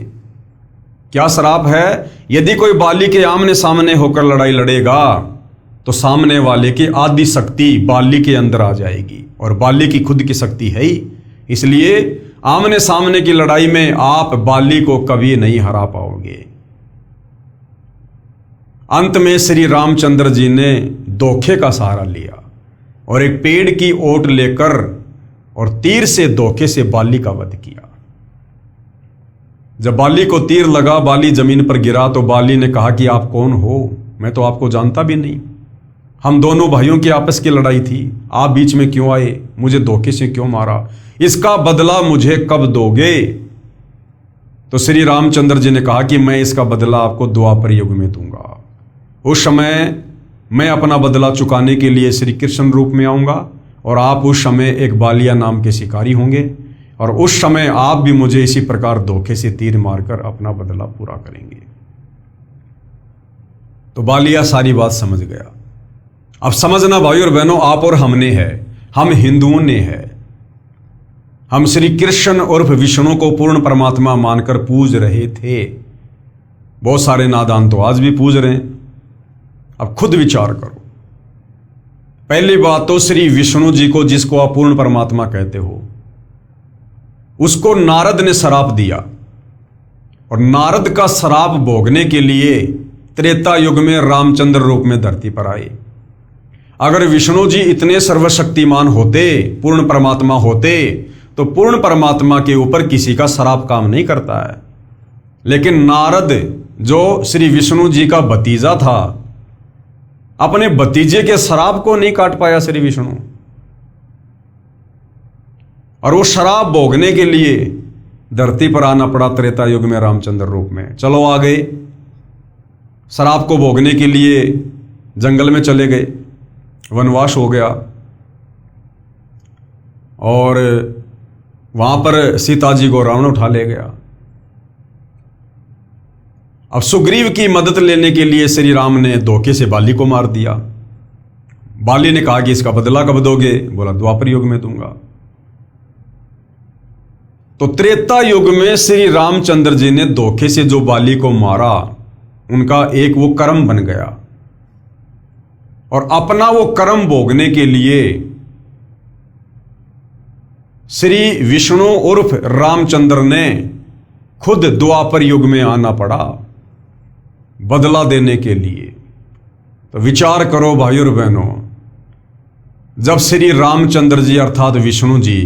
क्या श्राप है? यदि कोई बाली के आमने सामने होकर लड़ाई लड़ेगा तो सामने वाले की आदि शक्ति बाली के अंदर आ जाएगी, और बाली की खुद की शक्ति है ही, इसलिए आमने सामने की लड़ाई में आप बाली को कभी नहीं हरा पाओगे। अंत में श्री रामचंद्र जी ने धोखे का सहारा लिया और एक पेड़ की ओट लेकर और तीर से धोखे से बाली का वध किया। जब बाली को तीर लगा, बाली जमीन पर गिरा, तो बाली ने कहा कि आप कौन हो? मैं तो आपको जानता भी नहीं। हम दोनों भाइयों की आपस की लड़ाई थी, आप बीच में क्यों आए? मुझे धोखे से क्यों मारा? इसका बदला मुझे कब दोगे? तो श्री रामचंद्र जी ने कहा कि मैं इसका बदला आपको द्वापर युग में दूंगा। उस समय मैं अपना बदला चुकाने के लिए श्री कृष्ण रूप में आऊंगा और आप उस समय एक बालिया नाम के शिकारी होंगे, और उस समय आप भी मुझे इसी प्रकार धोखे से तीर मारकर अपना बदला पूरा करेंगे। तो बालिया सारी बात समझ गया। अब समझना भाई और बहनों, आप और हमने है, हम हिंदुओं ने है। हम श्री कृष्ण उर्फ विष्णु को पूर्ण परमात्मा मानकर पूज रहे थे। बहुत सारे नादान तो आज भी पूज रहे हैं। अब खुद विचार करो। पहली बात तो श्री विष्णु जी को, जिसको आप पूर्ण परमात्मा कहते हो, उसको नारद ने श्राप दिया, और नारद का श्राप भोगने के लिए त्रेता युग में रामचंद्र रूप में धरती पर आए। अगर विष्णु जी इतने सर्वशक्तिमान होते, पूर्ण परमात्मा होते, तो पूर्ण परमात्मा के ऊपर किसी का श्राप काम नहीं करता है। लेकिन नारद जो श्री विष्णु जी का भतीजा था, अपने भतीजे के श्राप को नहीं काट पाया श्री विष्णु, और वो श्राप भोगने के लिए धरती पर आना पड़ा त्रेता युग में रामचंद्र रूप में। चलो आ गए, श्राप को भोगने के लिए जंगल में चले गए, वनवास हो गया, और वहां पर सीता जी को रावण उठा ले गया। अब सुग्रीव की मदद लेने के लिए श्री राम ने धोखे से बाली को मार दिया। बाली ने कहा कि इसका बदला कब दोगे? बोला द्वापर युग में दूंगा। तो त्रेता युग में श्री रामचंद्र जी ने धोखे से जो बाली को मारा, उनका एक वो कर्म बन गया, और अपना वो कर्म भोगने के लिए श्री विष्णु उर्फ रामचंद्र ने खुद द्वापर युग में आना पड़ा बदला देने के लिए। तो विचार करो भाई और बहनों, जब श्री रामचंद्र जी अर्थात विष्णु जी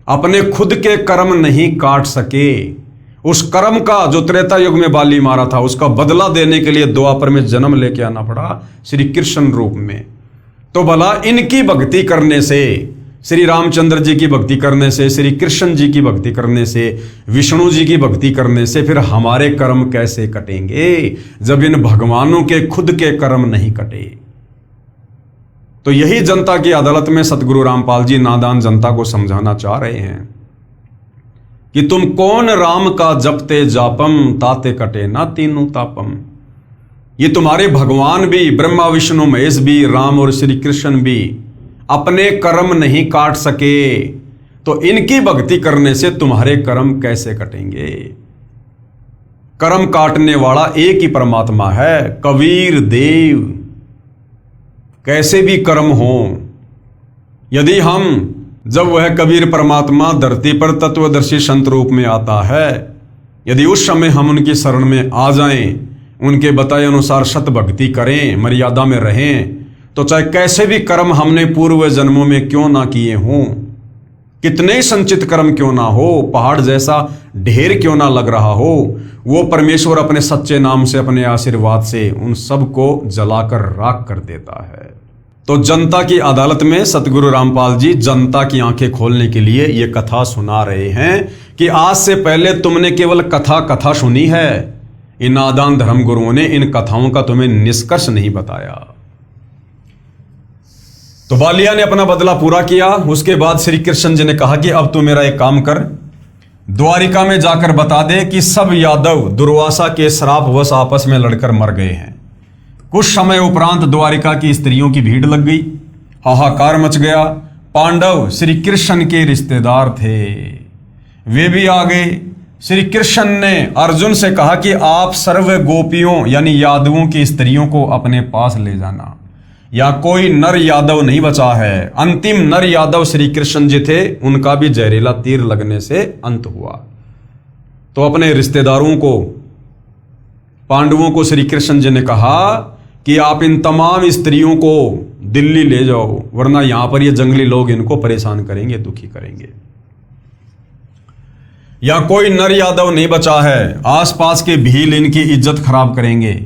अपने खुद के कर्म नहीं काट सके, उस कर्म का जो त्रेता युग में बाली मारा था, उसका बदला देने के लिए द्वापर में जन्म लेके आना पड़ा श्री कृष्ण रूप में। तो भला इनकी भक्ति करने से, श्री रामचंद्र जी की भक्ति करने से, श्री कृष्ण जी की भक्ति करने से, विष्णु जी की भक्ति करने से फिर हमारे कर्म कैसे कटेंगे, जब इन भगवानों के खुद के कर्म नहीं कटे? तो यही जनता की अदालत में सतगुरु रामपाल जी नादान जनता को समझाना चाह रहे हैं कि तुम कौन राम का जपते जापम, ताते कटे ना तीनों तापम। ये तुम्हारे भगवान भी, ब्रह्मा विष्णु महेश भी, राम और श्री कृष्ण भी अपने कर्म नहीं काट सके, तो इनकी भक्ति करने से तुम्हारे कर्म कैसे कटेंगे? कर्म काटने वाला एक ही परमात्मा है, कबीर देव। कैसे भी कर्म हो, यदि हम जब वह कबीर परमात्मा धरती पर तत्वदर्शी संत रूप में आता है, यदि उस समय हम उनकी शरण में आ जाएं, उनके बताए अनुसार सत भक्ति करें, मर्यादा में रहें, तो चाहे कैसे भी कर्म हमने पूर्व जन्मों में क्यों ना किए हों, कितने ही संचित कर्म क्यों ना हो, पहाड़ जैसा ढेर क्यों ना लग रहा हो, वो परमेश्वर अपने सच्चे नाम से, अपने आशीर्वाद से उन सबको जलाकर राख कर देता है। तो जनता की अदालत में सतगुरु रामपाल जी जनता की आंखें खोलने के लिए ये कथा सुना रहे हैं कि आज से पहले तुमने केवल कथा सुनी है, इन नादान धर्म गुरुओं ने इन कथाओं का तुम्हें निष्कर्ष नहीं बताया। तो बालिया ने अपना बदला पूरा किया। उसके बाद श्री कृष्ण जी ने कहा कि अब तू मेरा एक काम कर, द्वारिका में जाकर बता दे कि सब यादव दुर्वासा के श्रापवश आपस में लड़कर मर गए हैं। कुछ समय उपरांत द्वारिका की स्त्रियों की भीड़ लग गई, हाहाकार मच गया। पांडव श्री कृष्ण के रिश्तेदार थे, वे भी आ गए। श्री कृष्ण ने अर्जुन से कहा कि आप सर्व गोपियों यानी यादवों की स्त्रियों को अपने पास ले जाना, या कोई नर यादव नहीं बचा है। अंतिम नर यादव श्री कृष्ण जी थे, उनका भी जहरीला तीर लगने से अंत हुआ। तो अपने रिश्तेदारों को, पांडवों को श्री कृष्ण जी ने कहा कि आप इन तमाम स्त्रियों को दिल्ली ले जाओ, वरना यहां पर ये जंगली लोग इनको परेशान करेंगे, दुखी करेंगे। या कोई नर यादव नहीं बचा है, आसपास के भील इनकी इज्जत खराब करेंगे।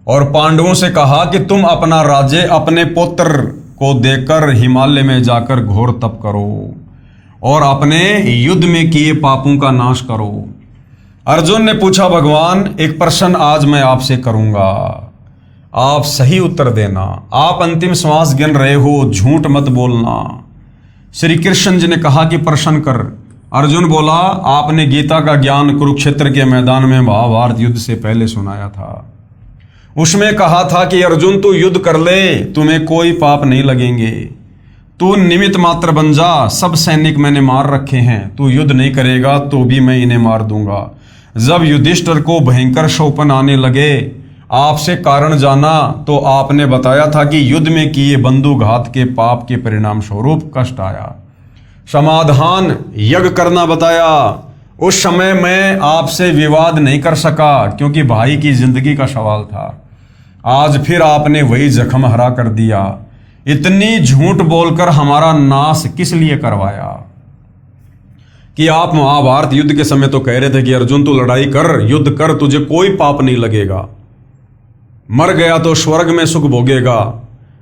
और पांडवों से कहा कि तुम अपना राज्य अपने पुत्र को देकर हिमालय में जाकर घोर तप करो और अपने युद्ध में किए पापों का नाश करो। अर्जुन ने पूछा, भगवान एक प्रश्न आज मैं आपसे करूंगा, आप सही उत्तर देना। आप अंतिम श्वास गिन रहे हो, झूठ मत बोलना। श्री कृष्ण जी ने कहा कि प्रश्न कर। अर्जुन बोला, आपने गीता का ज्ञान कुरुक्षेत्र के मैदान में महाभारत युद्ध से पहले सुनाया था। उसमें कहा था कि अर्जुन तू युद्ध कर ले, तुम्हें कोई पाप नहीं लगेंगे, तू निमित्त मात्र बन जा, सब सैनिक मैंने मार रखे हैं, तू युद्ध नहीं करेगा तो भी मैं इन्हें मार दूंगा। जब युधिष्ठिर को भयंकर शोपन आने लगे, आपसे कारण जाना तो आपने बताया था कि युद्ध में किए बंधुघात के पाप के परिणाम स्वरूप कष्ट आया, समाधान यज्ञ करना बताया। उस समय मैं आपसे विवाद नहीं कर सका क्योंकि भाई की जिंदगी का सवाल था। आज फिर आपने वही जख्म हरा कर दिया। इतनी झूठ बोलकर हमारा नाश किस लिए करवाया? कि आप महाभारत युद्ध के समय तो कह रहे थे कि अर्जुन तू लड़ाई कर, युद्ध कर, तुझे कोई पाप नहीं लगेगा, मर गया तो स्वर्ग में सुख भोगेगा,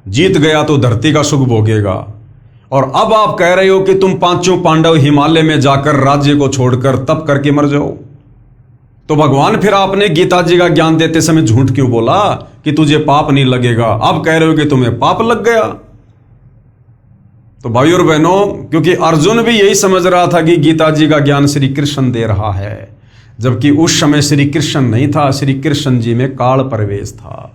जीत गया तो धरती का सुख भोगेगा। और अब आप कह रहे हो कि तुम पांचों पांडव हिमालय में जाकर राज्य को छोड़कर तप करके मर जाओ। तो भगवान फिर आपने गीता जी का ज्ञान देते समय झूठ क्यों बोला कि तुझे पाप नहीं लगेगा? अब कह रहे हो कि तुम्हें पाप लग गया। तो भाइयों और बहनों, क्योंकि अर्जुन भी यही समझ रहा था कि गीता जी का ज्ञान श्री कृष्ण दे रहा है, जबकि उस समय श्री कृष्ण नहीं था, श्री कृष्ण जी में काल प्रवेश था।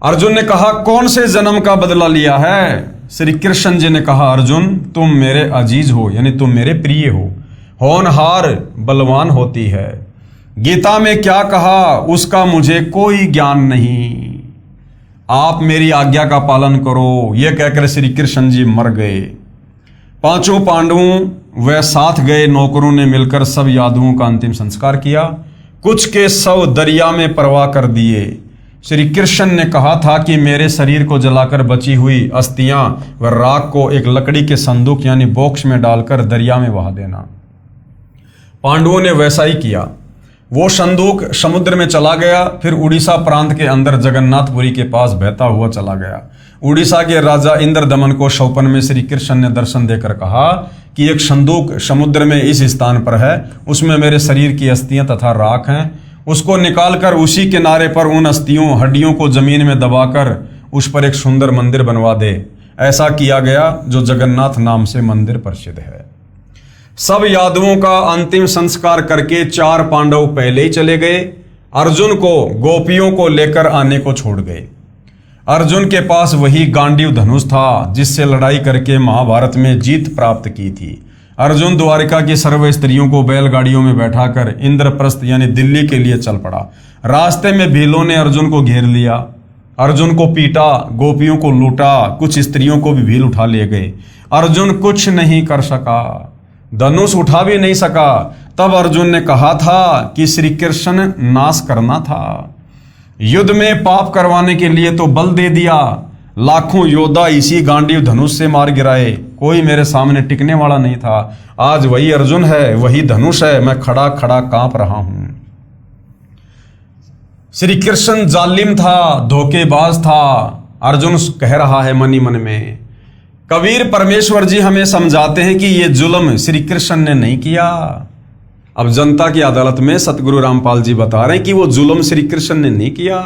अर्जुन ने कहा, कौन से जन्म का बदला लिया है? श्री कृष्ण जी ने कहा, अर्जुन तुम मेरे अजीज हो, यानी तुम मेरे प्रिय हो, होनहार बलवान होती है। गीता में क्या कहा उसका मुझे कोई ज्ञान नहीं, आप मेरी आज्ञा का पालन करो। यह कहकर श्री कृष्ण जी मर गए। पांचों पांडवों व साथ गए नौकरों ने मिलकर सब यादवों का अंतिम संस्कार किया। कुछ के शव दरिया में प्रवाह कर दिए। श्री कृष्ण ने कहा था कि मेरे शरीर को जलाकर बची हुई अस्थियां व राख को एक लकड़ी के संदूक यानी बॉक्स में डालकर दरिया में बहा देना। पांडवों ने वैसा ही किया। वो संदूक समुद्र में चला गया, फिर उड़ीसा प्रांत के अंदर जगन्नाथपुरी के पास बहता हुआ चला गया। उड़ीसा के राजा इंद्रदमन को शौपन में श्री कृष्ण ने दर्शन देकर कहा कि एक संदूक समुद्र में इस स्थान पर है, उसमें मेरे शरीर की अस्थियां तथा राख हैं, उसको निकालकर उसी किनारे पर उन अस्थियों हड्डियों को जमीन में दबाकर उस पर एक सुंदर मंदिर बनवा दे। ऐसा किया गया, जो जगन्नाथ नाम से मंदिर प्रसिद्ध है। सब यादवों का अंतिम संस्कार करके 4 पांडव पहले ही चले गए। अर्जुन को गोपियों को लेकर आने को छोड़ गए। अर्जुन के पास वही गांडीव धनुष था जिससे लड़ाई करके महाभारत में जीत प्राप्त की थी। अर्जुन द्वारिका की सर्व स्त्रियों को बैलगाड़ियों में बैठाकर इंद्रप्रस्थ यानी दिल्ली के लिए चल पड़ा। रास्ते में भीलों ने अर्जुन को घेर लिया। अर्जुन को पीटा, गोपियों को लूटा, कुछ स्त्रियों को भी भील उठा ले गए। अर्जुन कुछ नहीं कर सका, धनुष उठा भी नहीं सका। तब अर्जुन ने कहा था कि श्री कृष्ण नाश करना था, युद्ध में पाप करवाने के लिए तो बल दे दिया। लाखों योद्धा इसी गांडीव धनुष से मार गिराए, कोई मेरे सामने टिकने वाला नहीं था। आज वही अर्जुन है, वही धनुष है, मैं खड़ा खड़ा कांप रहा हूं। श्री कृष्ण जालिम था, धोखेबाज था, अर्जुन कह रहा है मन ही मन में। कबीर परमेश्वर जी हमें समझाते हैं कि ये जुल्म श्री कृष्ण ने नहीं किया। अब जनता की अदालत में सतगुरु रामपाल जी बता रहे हैं कि वो जुल्म श्री कृष्ण ने नहीं किया,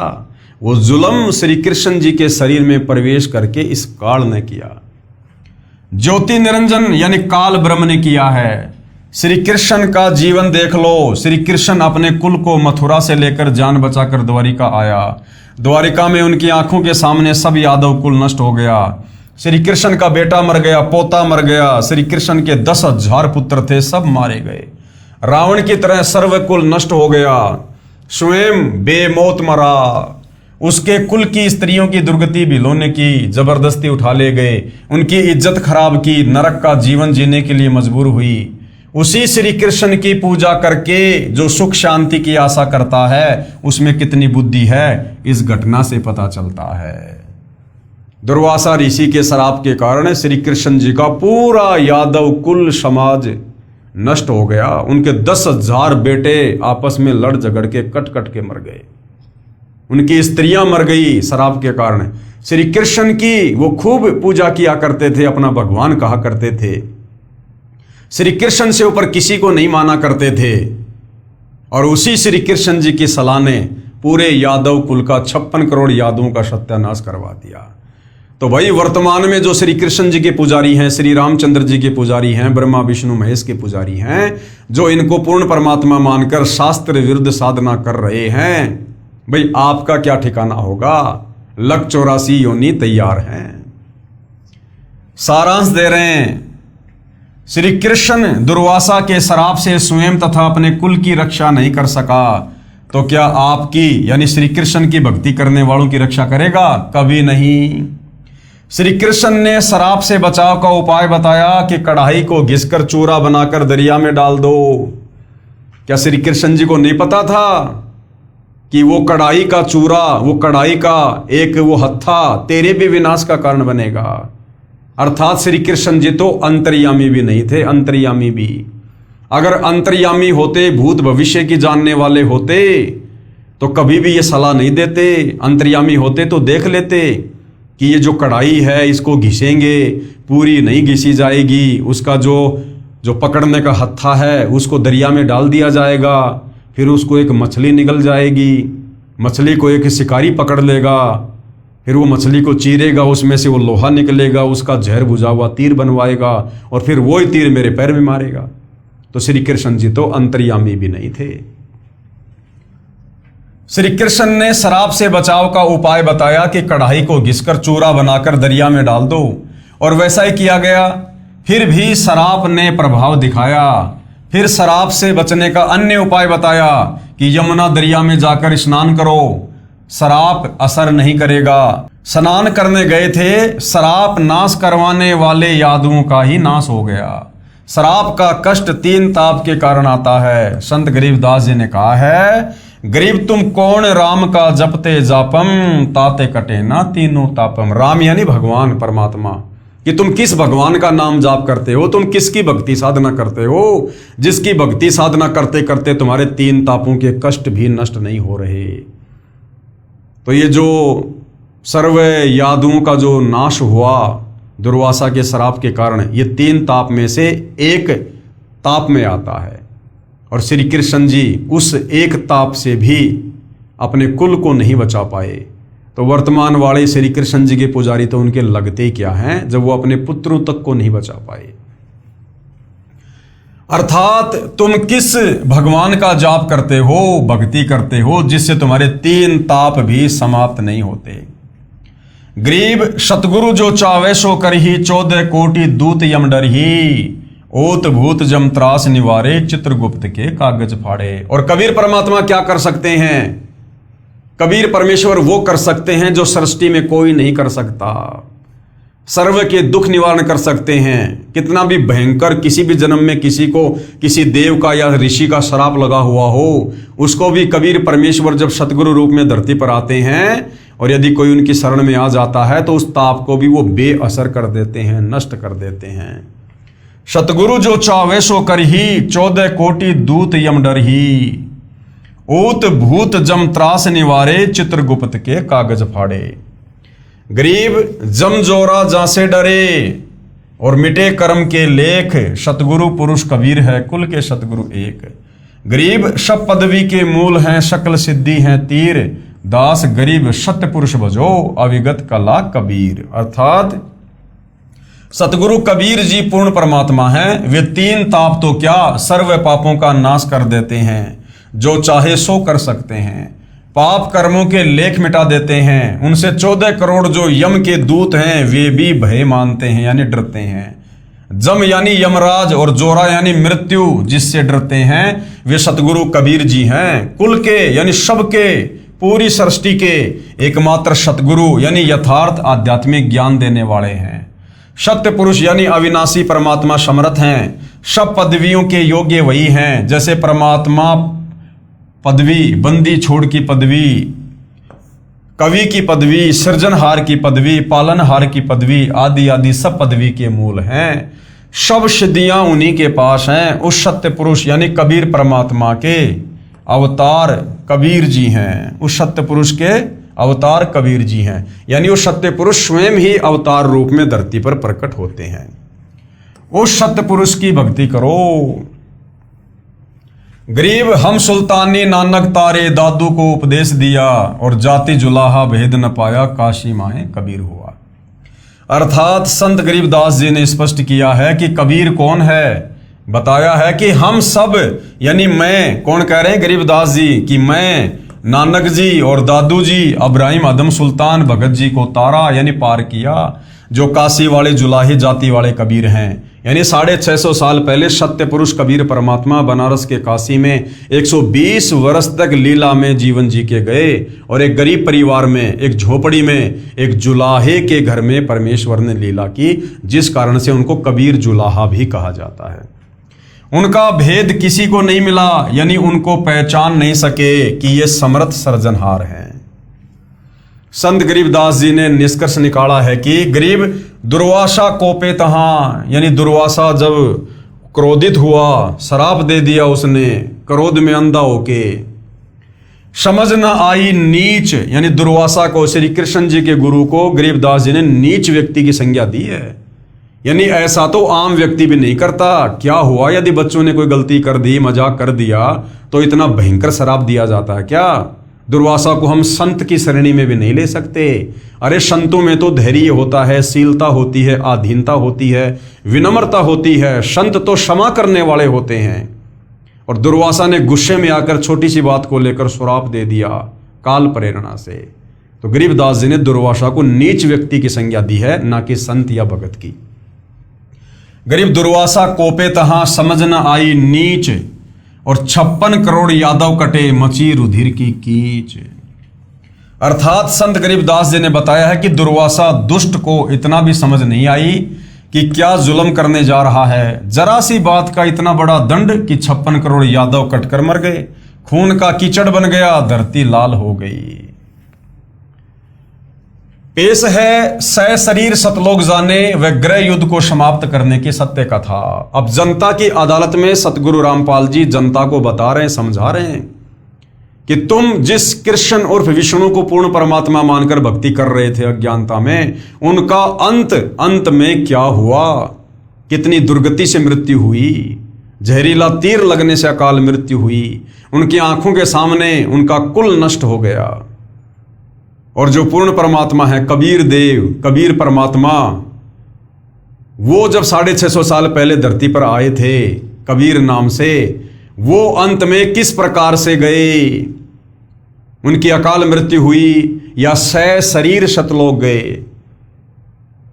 वो जुल्म श्री कृष्ण जी के शरीर में प्रवेश करके इस काल ने किया। ज्योति निरंजन यानी काल ब्रह्म ने किया है। श्री कृष्ण का जीवन देख लो। श्री कृष्ण अपने कुल को मथुरा से लेकर जान बचाकर द्वारिका आया। द्वारिका में उनकी आंखों के सामने सब यादव कुल नष्ट हो गया। श्री कृष्ण का बेटा मर गया, पोता मर गया। श्री कृष्ण के 10,000 पुत्र थे, सब मारे गए। रावण की तरह सर्व कुल नष्ट हो गया, स्वयं बेमौत मरा। उसके कुल की स्त्रियों की दुर्गति भिलौने की, जबरदस्ती उठा ले गए, उनकी इज्जत खराब की, नरक का जीवन जीने के लिए मजबूर हुई। उसी श्री कृष्ण की पूजा करके जो सुख शांति की आशा करता है उसमें कितनी बुद्धि है, इस घटना से पता चलता है। दुर्वासा ऋषि के श्राप के कारण श्री कृष्ण जी का पूरा यादव कुल समाज नष्ट हो गया। उनके 10,000 बेटे आपस में लड़ झगड़ के कट कट के मर गए। उनकी स्त्रियां मर गई श्राप के कारण। श्री कृष्ण की वो खूब पूजा किया करते थे, अपना भगवान कहा करते थे। श्री कृष्ण से ऊपर किसी को नहीं माना करते थे। और उसी श्री कृष्ण जी की सलाह ने पूरे यादव कुल का 56 करोड़ यादवों का सत्यानाश करवा दिया। तो भाई वर्तमान में जो श्री कृष्ण जी के पुजारी हैं, श्री रामचंद्र जी के पुजारी हैं, ब्रह्मा विष्णु महेश के पुजारी हैं, जो इनको पूर्ण परमात्मा मानकर शास्त्र विरुद्ध साधना कर रहे हैं, भाई आपका क्या ठिकाना होगा। लक 84 योनि तैयार हैं। सारांश दे रहे हैं, श्री कृष्ण दुर्वासा के श्राप से स्वयं तथा अपने कुल की रक्षा नहीं कर सका, तो क्या आपकी यानी श्री कृष्ण की भक्ति करने वालों की रक्षा करेगा? कभी नहीं। श्री कृष्ण ने श्राप से बचाव का उपाय बताया कि कढ़ाई को घिसकर चूरा बनाकर दरिया में डाल दो। क्या श्री कृष्ण जी को नहीं पता था कि वो कढ़ाई का चूरा, वो कढ़ाई का एक वो हत्था तेरे भी विनाश का कारण बनेगा? अर्थात श्री कृष्ण जी तो अंतर्यामी भी नहीं थे। अंतर्यामी भी अगर अंतर्यामी होते, भूत भविष्य की जानने वाले होते, तो कभी भी ये सलाह नहीं देते। अंतर्यामी होते तो देख लेते कि ये जो कढ़ाई है इसको घिसेंगे, पूरी नहीं घिसी जाएगी, उसका जो पकड़ने का हत्था है उसको दरिया में डाल दिया जाएगा, फिर उसको एक मछली निकल जाएगी, मछली को एक शिकारी पकड़ लेगा, फिर वो मछली को चीरेगा, उसमें से वो लोहा निकलेगा, उसका जहर बुझा हुआ तीर बनवाएगा और फिर वो ही तीर मेरे पैर में मारेगा। तो श्री कृष्ण जी तो अंतर्यामी भी नहीं थे। श्री कृष्ण ने श्राप से बचाव का उपाय बताया कि कढ़ाई को घिसकर चूरा बनाकर दरिया में डाल दो, और वैसा ही किया गया। फिर भी श्राप ने प्रभाव दिखाया। फिर श्राप से बचने का अन्य उपाय बताया कि यमुना दरिया में जाकर स्नान करो, श्राप असर नहीं करेगा। स्नान करने गए थे, श्राप नाश करवाने वाले यादवों का ही नाश हो गया। श्राप का कष्ट 3 ताप के कारण आता है। संत गरीबदास जी ने कहा है, गरीब तुम कौन राम का जपते जापम, ताते कटे ना तीनों तापम। राम यानी भगवान परमात्मा, कि तुम किस भगवान का नाम जाप करते हो, तुम किसकी भक्ति साधना करते हो, जिसकी भक्ति साधना करते करते तुम्हारे 3 तापों के कष्ट भी नष्ट नहीं हो रहे। तो ये जो सर्व यादवों का जो नाश हुआ दुर्वासा के श्राप के कारण, ये 3 ताप में से एक ताप में आता है। और श्री कृष्ण जी उस एक ताप से भी अपने कुल को नहीं बचा पाए। तो वर्तमान वाले श्री कृष्ण जी के पुजारी तो उनके लगते क्या हैं जब वो अपने पुत्रों तक को नहीं बचा पाए। अर्थात तुम किस भगवान का जाप करते हो, भक्ति करते हो, जिससे तुम्हारे 3 ताप भी समाप्त नहीं होते। गरीब सतगुरु जो चावे सो करही, 14 कोटि दूत यम डरही, ओत भूत जम त्रास निवारे, चित्रगुप्त के कागज फाड़े। और कबीर परमात्मा क्या कर सकते हैं? कबीर परमेश्वर वो कर सकते हैं जो सृष्टि में कोई नहीं कर सकता। सर्व के दुख निवारण कर सकते हैं। कितना भी भयंकर किसी भी जन्म में किसी को किसी देव का या ऋषि का श्राप लगा हुआ हो, उसको भी कबीर परमेश्वर जब सतगुरु रूप में धरती पर आते हैं और यदि कोई उनकी शरण में आ जाता है तो उस ताप को भी वो बेअसर कर देते हैं, नष्ट कर देते हैं। सतगुरु जो चावे सो करही, 14 कोटि दूत यम डरही। ऊत भूत जम त्रास निवारे, चित्रगुप्त के कागज फाड़े। गरीब जम जोरा जासे डरे और मिटे कर्म के लेख, सतगुरु पुरुष कबीर है कुल के सतगुरु एक। गरीब सब पदवी के मूल हैं, शकल सिद्धि हैं तीर। दास गरीब सत्य पुरुष भजो, अविगत कला कबीर। अर्थात सतगुरु कबीर जी पूर्ण परमात्मा हैं। वे 3 ताप तो क्या सर्व पापों का नाश कर देते हैं। जो चाहे सो कर सकते हैं। पाप कर्मों के लेख मिटा देते हैं। उनसे 14 करोड़ जो यम के दूत हैं वे भी भय मानते हैं यानी डरते हैं। जम यानी यमराज और जोरा यानी मृत्यु जिससे डरते हैं वे सतगुरु कबीर जी हैं। कुल के यानी सबके, पूरी सृष्टि के एकमात्र सतगुरु यानी यथार्थ आध्यात्मिक ज्ञान देने वाले हैं। सत्य पुरुष यानी अविनाशी परमात्मा समर्थ हैं। सब पदवियों के योग्य वही हैं। जैसे परमात्मा पदवी, बंदी छोड़ की पदवी, कवि की पदवी, सृजनहार की पदवी, पालनहार की पदवी आदि आदि सब पदवी के मूल हैं। सब सिद्धियां उन्हीं के पास हैं। उस सत्य पुरुष यानी कबीर परमात्मा के अवतार कबीर जी हैं। उस सत्य पुरुष के अवतार कबीर जी हैं, यानी वो सत्य पुरुष स्वयं ही अवतार रूप में धरती पर प्रकट होते हैं। उस सत्य पुरुष की भक्ति करो। गरीब हम सुल्तानी नानक तारे, दादू को उपदेश दिया और जाति जुलाहा भेद न पाया, काशी माए कबीर हुआ। अर्थात संत गरीबदास जी ने स्पष्ट किया है कि कबीर कौन है। बताया है कि हम सब यानी मैं, कौन कह रहे हैं गरीबदास जी, कि मैं, नानक जी और दादू जी इब्राहिम आदम सुल्तान भगत जी को तारा यानी पार किया। जो काशी वाले जुलाही जाति वाले कबीर हैं, यानी 650 साल पहले सत्य पुरुष कबीर परमात्मा बनारस के काशी में 120 वर्ष तक लीला में जीवन जी के गए और एक गरीब परिवार में, एक झोपड़ी में, एक जुलाहे के घर में परमेश्वर ने लीला की, जिस कारण से उनको कबीर जुलाहा भी कहा जाता है। उनका भेद किसी को नहीं मिला, यानी उनको पहचान नहीं सके कि ये समर्थ सृजनहार हैं। संत गरीबदास जी ने निष्कर्ष निकाला है कि गरीब दुर्वासा कोपे तहां, यानी दुर्वासा जब क्रोधित हुआ, श्राप दे दिया उसने क्रोध में अंधा होके। समझ न आई नीच, यानी दुर्वासा को, श्री कृष्ण जी के गुरु को गरीबदास जी ने नीच व्यक्ति की संज्ञा दी है। यानी ऐसा तो आम व्यक्ति भी नहीं करता। क्या हुआ यदि बच्चों ने कोई गलती कर दी, मजाक कर दिया, तो इतना भयंकर श्राप दिया जाता है क्या? दुर्वासा को हम संत की श्रेणी में भी नहीं ले सकते। अरे संतों में तो धैर्य होता है, शीलता होती है, आधीनता होती है, विनम्रता होती है। संत तो क्षमा करने वाले होते हैं। और दुर्वासा ने गुस्से में आकर छोटी सी बात को लेकर श्राप दे दिया काल प्रेरणा से। तो गरीबदास जी ने दुर्वासा को नीच व्यक्ति की संज्ञा दी है, ना कि संत या भगत की। गरीब दुर्वासा कोपे तहां, समझ न आई नीच, और 56 करोड़ यादव कटे, मची रुधिर की कीच। अर्थात संत गरीबदास जी ने बताया है कि दुर्वासा दुष्ट को इतना भी समझ नहीं आई कि क्या जुल्म करने जा रहा है। जरा सी बात का इतना बड़ा दंड कि 56 करोड़ यादव कटकर मर गए, खून का कीचड़ बन गया, धरती लाल हो गई। पेश है सशरीर सतलोक जाने व गृह युद्ध को समाप्त करने की सत्य कथा। अब जनता की अदालत में सतगुरु रामपाल जी जनता को बता रहे हैं, समझा रहे हैं कि तुम जिस कृष्ण उर्फ विष्णु को पूर्ण परमात्मा मानकर भक्ति कर रहे थे अज्ञानता में, उनका अंत में क्या हुआ? कितनी दुर्गति से मृत्यु हुई, जहरीला तीर लगने से अकाल मृत्यु हुई, उनकी आंखों के सामने उनका कुल नष्ट हो गया। और जो पूर्ण परमात्मा है कबीर देव, कबीर परमात्मा, वो जब 650 साल पहले धरती पर आए थे कबीर नाम से, वो अंत में किस प्रकार से गए? उनकी अकाल मृत्यु हुई या सशरीर सतलोक गए?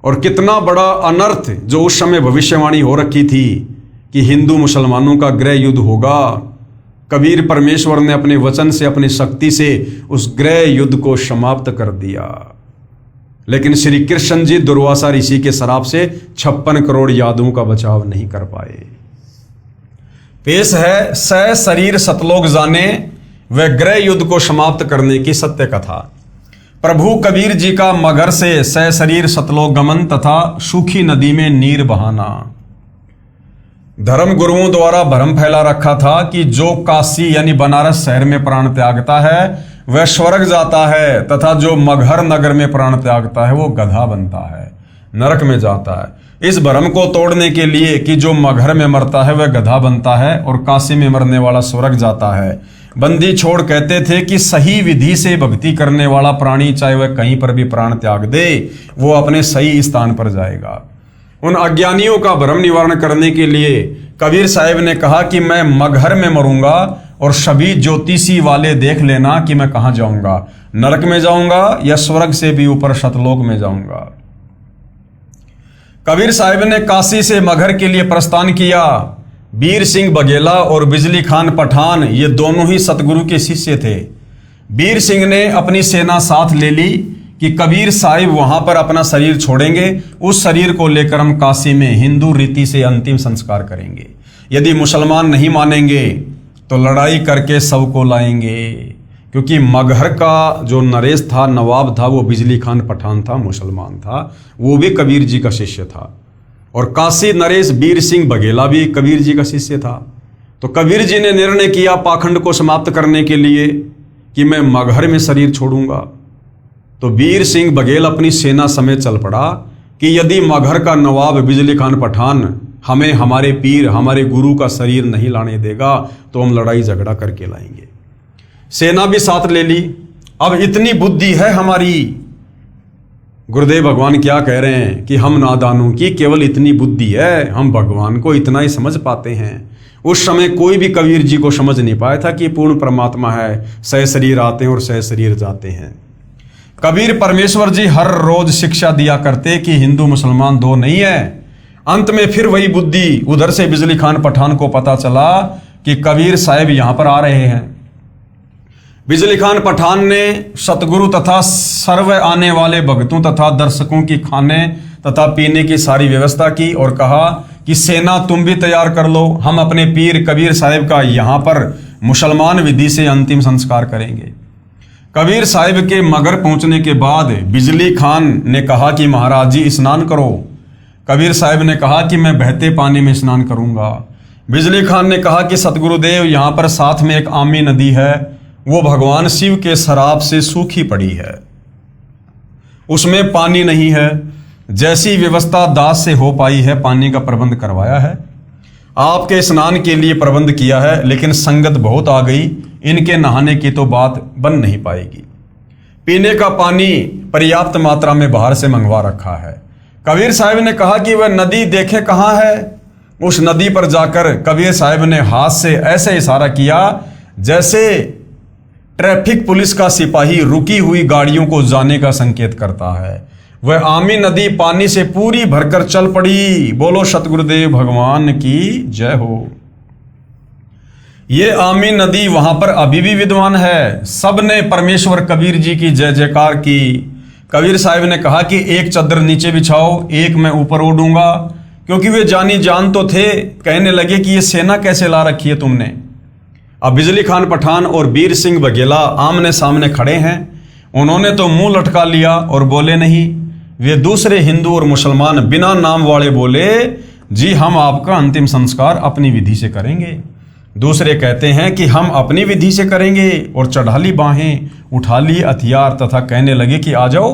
और कितना बड़ा अनर्थ जो उस समय भविष्यवाणी हो रखी थी कि हिंदू मुसलमानों का गृह युद्ध होगा, कबीर परमेश्वर ने अपने वचन से, अपनी शक्ति से उस गृह युद्ध को समाप्त कर दिया। लेकिन श्री कृष्ण जी दुर्वासा ऋषि के श्राप से 56 करोड़ यादवों का बचाव नहीं कर पाए। पेश है सह शरीर सतलोक जाने व गृह युद्ध को समाप्त करने की सत्य कथा। प्रभु कबीर जी का मगर से सह शरीर सतलोक गमन तथा सूखी नदी में नीर बहाना। धर्म गुरुओं द्वारा भ्रम फैला रखा था कि जो काशी यानी बनारस शहर में प्राण त्यागता है वह स्वर्ग जाता है, तथा जो मगहर नगर में प्राण त्यागता है वो गधा बनता है, नरक में जाता है। इस भ्रम को तोड़ने के लिए कि जो मगहर में मरता है वह गधा बनता है और काशी में मरने वाला स्वर्ग जाता है, बंदी छोड़ कहते थे कि सही विधि से भक्ति करने वाला प्राणी चाहे वह कहीं पर भी प्राण त्याग दे वो अपने सही स्थान पर जाएगा। उन अज्ञानियों का भ्रम निवारण करने के लिए कबीर साहिब ने कहा कि मैं मगहर में मरूंगा और सभी ज्योतिषी वाले देख लेना कि मैं कहां जाऊंगा, नरक में जाऊंगा या स्वर्ग से भी ऊपर सतलोक में जाऊंगा। कबीर साहिब ने काशी से मगहर के लिए प्रस्थान किया। वीर सिंह बघेला और बिजली खान पठान ये दोनों ही सतगुरु के शिष्य थे। वीर सिंह ने अपनी सेना साथ ले ली कि कबीर साहिब वहां पर अपना शरीर छोड़ेंगे, उस शरीर को लेकर हम काशी में हिंदू रीति से अंतिम संस्कार करेंगे। यदि मुसलमान नहीं मानेंगे तो लड़ाई करके सबको लाएंगे, क्योंकि मगहर का जो नरेश था, नवाब था, वो बिजली खान पठान था, मुसलमान था, वो भी कबीर जी का शिष्य था। और काशी नरेश वीर सिंह बघेला भी कबीर जी का शिष्य था। तो कबीर जी ने निर्णय किया पाखंड को समाप्त करने के लिए कि मैं मगहर में शरीर छोड़ूंगा। तो वीर सिंह बघेल अपनी सेना समेत चल पड़ा कि यदि मगहर का नवाब बिजली खान पठान हमें हमारे पीर, हमारे गुरु का शरीर नहीं लाने देगा तो हम लड़ाई झगड़ा करके लाएंगे। सेना भी साथ ले ली। अब इतनी बुद्धि है हमारी, गुरुदेव भगवान क्या कह रहे हैं कि हम नादानों की केवल इतनी बुद्धि है, हम भगवान को इतना ही समझ पाते हैं। उस समय कोई भी कबीर जी को समझ नहीं पाया था कि पूर्ण परमात्मा है, सह शरीर आते हैं और सह शरीर जाते हैं। कबीर परमेश्वर जी हर रोज शिक्षा दिया करते कि हिंदू मुसलमान दो नहीं है। अंत में फिर वही बुद्धि, उधर से बिजली खान पठान को पता चला कि कबीर साहिब यहां पर आ रहे हैं। बिजली खान पठान ने सतगुरु तथा सर्व आने वाले भक्तों तथा दर्शकों की खाने तथा पीने की सारी व्यवस्था की और कहा कि सेना तुम भी तैयार कर लो, हम अपने पीर कबीर साहिब का यहाँ पर मुसलमान विधि से अंतिम संस्कार करेंगे। कबीर साहिब के मगर पहुंचने के बाद बिजली खान ने कहा कि महाराज जी स्नान करो। कबीर साहिब ने कहा कि मैं बहते पानी में स्नान करूंगा। बिजली खान ने कहा कि सतगुरुदेव यहाँ पर साथ में एक आमी नदी है, वो भगवान शिव के शराब से सूखी पड़ी है, उसमें पानी नहीं है। जैसी व्यवस्था दास से हो पाई है पानी का प्रबंध करवाया है, आपके स्नान के लिए प्रबंध किया है, लेकिन संगत बहुत आ गई, इनके नहाने की तो बात बन नहीं पाएगी। पीने का पानी पर्याप्त मात्रा में बाहर से मंगवा रखा है। कबीर साहिब ने कहा कि वह नदी देखे कहाँ है। उस नदी पर जाकर कबीर साहिब ने हाथ से ऐसे इशारा किया जैसे ट्रैफिक पुलिस का सिपाही रुकी हुई गाड़ियों को जाने का संकेत करता है। वह आमी नदी पानी से पूरी भरकर चल पड़ी। बोलो सतगुरुदेव भगवान की जय हो। ये आमी नदी वहां पर अभी भी विद्वान है। सबने परमेश्वर कबीर जी की जय जयकार की। कबीर साहिब ने कहा कि एक चादर नीचे बिछाओ, एक मैं ऊपर ओढ़ूंगा, क्योंकि वे जानी जान तो थे। कहने लगे कि ये सेना कैसे ला रखी है तुमने। अब बिजली खान पठान और वीर सिंह बघेला आमने सामने खड़े हैं। उन्होंने तो मुंह लटका लिया और बोले नहीं। वे दूसरे हिंदू और मुसलमान बिना नाम वाले बोले, जी हम आपका अंतिम संस्कार अपनी विधि से करेंगे। दूसरे कहते हैं कि हम अपनी विधि से करेंगे, और चढ़ा ली बाहें, उठा ली हथियार तथा कहने लगे कि आ जाओ।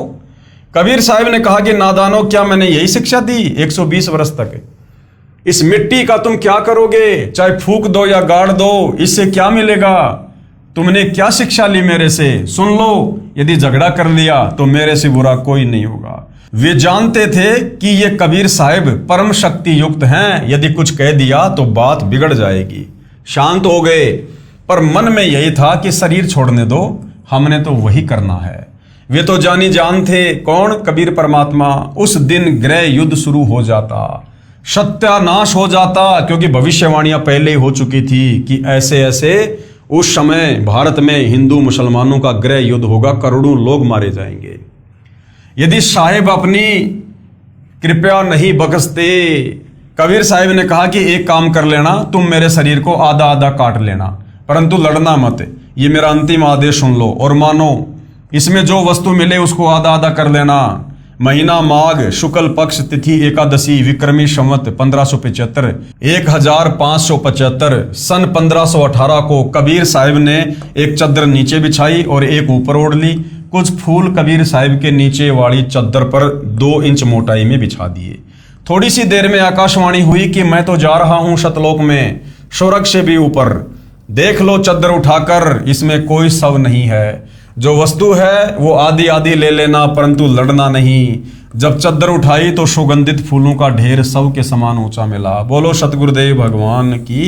कबीर साहिब ने कहा कि नादानो, क्या मैंने यही शिक्षा दी 120 वर्ष तक? इस मिट्टी का तुम क्या करोगे? चाहे फूक दो या गाड़ दो, इससे क्या मिलेगा? तुमने क्या शिक्षा ली मेरे से? सुन लो, यदि झगड़ा कर लिया तो मेरे से बुरा कोई नहीं होगा। वे जानते थे कि ये कबीर साहिब परम शक्ति युक्त हैं, यदि कुछ कह दिया तो बात बिगड़ जाएगी। शांत हो गए, पर मन में यही था कि शरीर छोड़ने दो, हमने तो वही करना है। वे तो जानी जान थे। कौन? कबीर परमात्मा। उस दिन गृह युद्ध शुरू हो जाता, सत्यानाश हो जाता, क्योंकि भविष्यवाणियां पहले ही हो चुकी थी कि ऐसे ऐसे उस समय भारत में हिंदू मुसलमानों का गृह युद्ध होगा, करोड़ों लोग मारे जाएंगे। यदि साहिब अपनी कृपया नहीं बख्शते, कबीर साहिब ने कहा कि एक काम कर लेना, तुम मेरे शरीर को आधा आधा काट लेना, परंतु लड़ना मत। ये मेरा अंतिम आदेश सुन लो और मानो। इसमें जो वस्तु मिले उसको आधा आधा कर लेना। महीना माघ, शुक्ल पक्ष, तिथि एकादशी, विक्रमी संवत 1575, 1575 सन 1518 को कबीर साहिब ने एक चद्दर नीचे बिछाई और एक ऊपर ओढ़ ली। कुछ फूल कबीर साहिब के नीचे वाली चद्दर पर 2 इंच मोटाई में बिछा दिए। थोड़ी सी देर में आकाशवाणी हुई कि मैं तो जा रहा हूं सतलोक में, स्वर्ग से भी ऊपर। देख लो चद्दर उठाकर, इसमें कोई शव नहीं है। जो वस्तु है वो आधी आधी ले लेना, परंतु लड़ना नहीं। जब चद्दर उठाई तो सुगंधित फूलों का ढेर शव के समान ऊंचा मिला। बोलो सतगुरुदेव भगवान की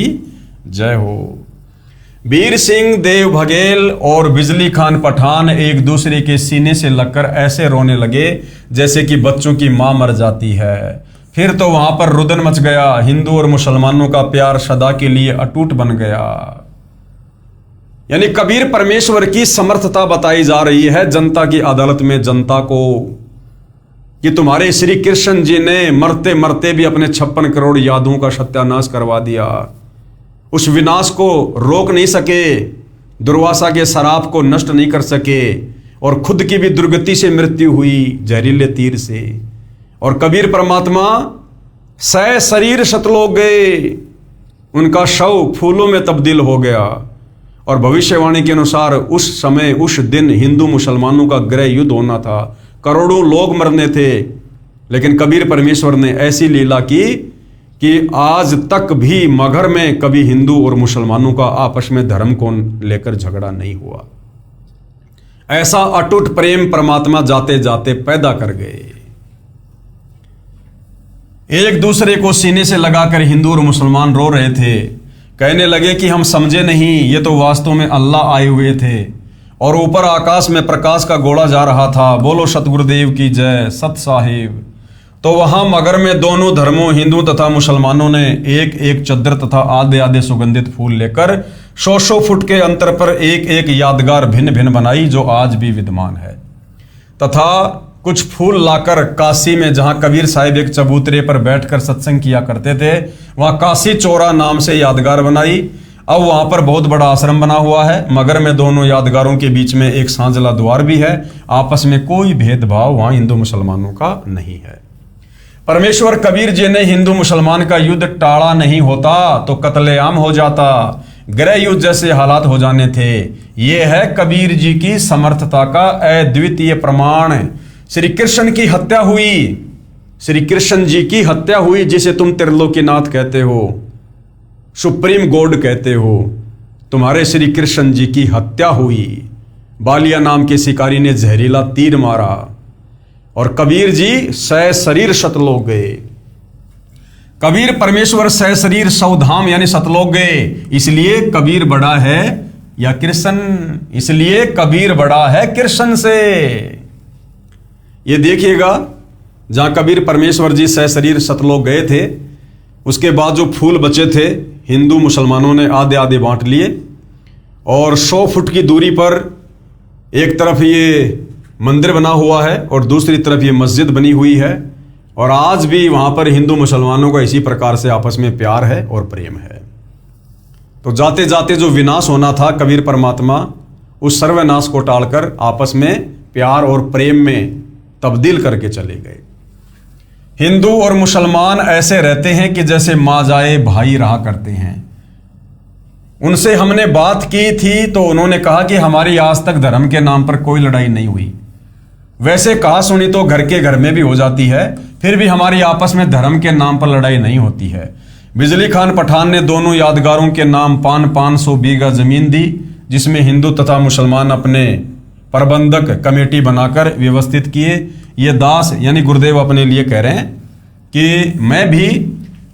जय हो। वीर सिंह देव बघेल और बिजली खान पठान एक दूसरे के सीने से लगकर ऐसे रोने लगे जैसे कि बच्चों की मां मर जाती है। फिर तो वहां पर रुदन मच गया। हिंदू और मुसलमानों का प्यार सदा के लिए अटूट बन गया। यानी कबीर परमेश्वर की समर्थता बताई जा रही है जनता की अदालत में जनता को, कि तुम्हारे श्री कृष्ण जी ने मरते मरते भी अपने 56 करोड़ यादों का सत्यानाश करवा दिया। उस विनाश को रोक नहीं सके, दुर्वासा के शराप को नष्ट नहीं कर सके, और खुद की भी दुर्गति से मृत्यु हुई जहरीले तीर से। और कबीर परमात्मा सह शरीर सतलोक गए, उनका शव फूलों में तब्दील हो गया। और भविष्यवाणी के अनुसार उस समय उस दिन हिंदू मुसलमानों का गृह युद्ध होना था, करोड़ों लोग मरने थे। लेकिन कबीर परमेश्वर ने ऐसी लीला की कि आज तक भी मगहर में कभी हिंदू और मुसलमानों का आपस में धर्म को लेकर झगड़ा नहीं हुआ। ऐसा अटूट प्रेम परमात्मा जाते जाते पैदा कर गए। एक दूसरे को सीने से लगाकर हिंदू और मुसलमान रो रहे थे। कहने लगे कि हम समझे नहीं, ये तो वास्तव में अल्लाह आए हुए थे। और ऊपर आकाश में प्रकाश का गोला जा रहा था। बोलो सतगुरुदेव की जय, सत साहिब। तो वहां मगर में दोनों धर्मों हिंदू तथा मुसलमानों ने एक एक चद्दर तथा आधे आधे सुगंधित फूल लेकर 100 फुट के अंतर पर एक एक यादगार भिन्न भिन्न बनाई, जो आज भी विद्यमान है। तथा कुछ फूल लाकर काशी में, जहां कबीर साहिब एक चबूतरे पर बैठकर सत्संग किया करते थे, वहां काशी चौरा नाम से यादगार बनाई। अब वहां पर बहुत बड़ा आश्रम बना हुआ है। मगर में दोनों यादगारों के बीच में एक सांझला द्वार भी है। आपस में कोई भेदभाव वहां हिंदू मुसलमानों का नहीं है। परमेश्वर कबीर जी ने हिंदू मुसलमान का युद्ध टाड़ा नहीं होता तो कत्लेआम हो जाता, गृह युद्ध जैसे हालात हो जाने थे। यह है कबीर जी की समर्थता का अद्वितीय प्रमाण। श्री कृष्ण की हत्या हुई, श्री कृष्ण जी की हत्या हुई, जिसे तुम त्रिलोकीनाथ कहते हो, सुप्रीम गॉड कहते हो। तुम्हारे श्री कृष्ण जी की हत्या हुई। बालिया नाम के शिकारी ने जहरीला तीर मारा और कबीर जी सह शरीर सतलोक गए। कबीर परमेश्वर सह शरीर सौधाम यानी सतलोक गए। इसलिए कबीर बड़ा है या कृष्ण, इसलिए कबीर बड़ा है कृष्ण से। ये देखिएगा, जहां कबीर परमेश्वर जी सह शरीर सतलोक गए थे, उसके बाद जो फूल बचे थे हिंदू मुसलमानों ने आधे आधे बांट लिए। और 100 फुट की दूरी पर एक तरफ ये मंदिर बना हुआ है और दूसरी तरफ ये मस्जिद बनी हुई है। और आज भी वहां पर हिंदू मुसलमानों का इसी प्रकार से आपस में प्यार है और प्रेम है। तो जाते जाते जो विनाश होना था, कबीर परमात्मा उस सर्वनाश को टालकर आपस में प्यार और प्रेम में तब्दील करके चले गए। हिंदू और मुसलमान ऐसे रहते हैं कि जैसे माँ जाए भाई रहा करते हैं। उनसे हमने बात की थी तो उन्होंने कहा कि हमारी आज तक धर्म के नाम पर कोई लड़ाई नहीं हुई। वैसे कहा सुनी तो घर के घर में भी हो जाती है, फिर भी हमारी आपस में धर्म के नाम पर लड़ाई नहीं होती है। बिजली खान पठान ने दोनों यादगारों के नाम 500 बीघा जमीन दी, जिसमें हिंदू तथा मुसलमान अपने प्रबंधक कमेटी बनाकर व्यवस्थित किए। ये दास यानी गुरुदेव अपने लिए कह रहे हैं कि मैं भी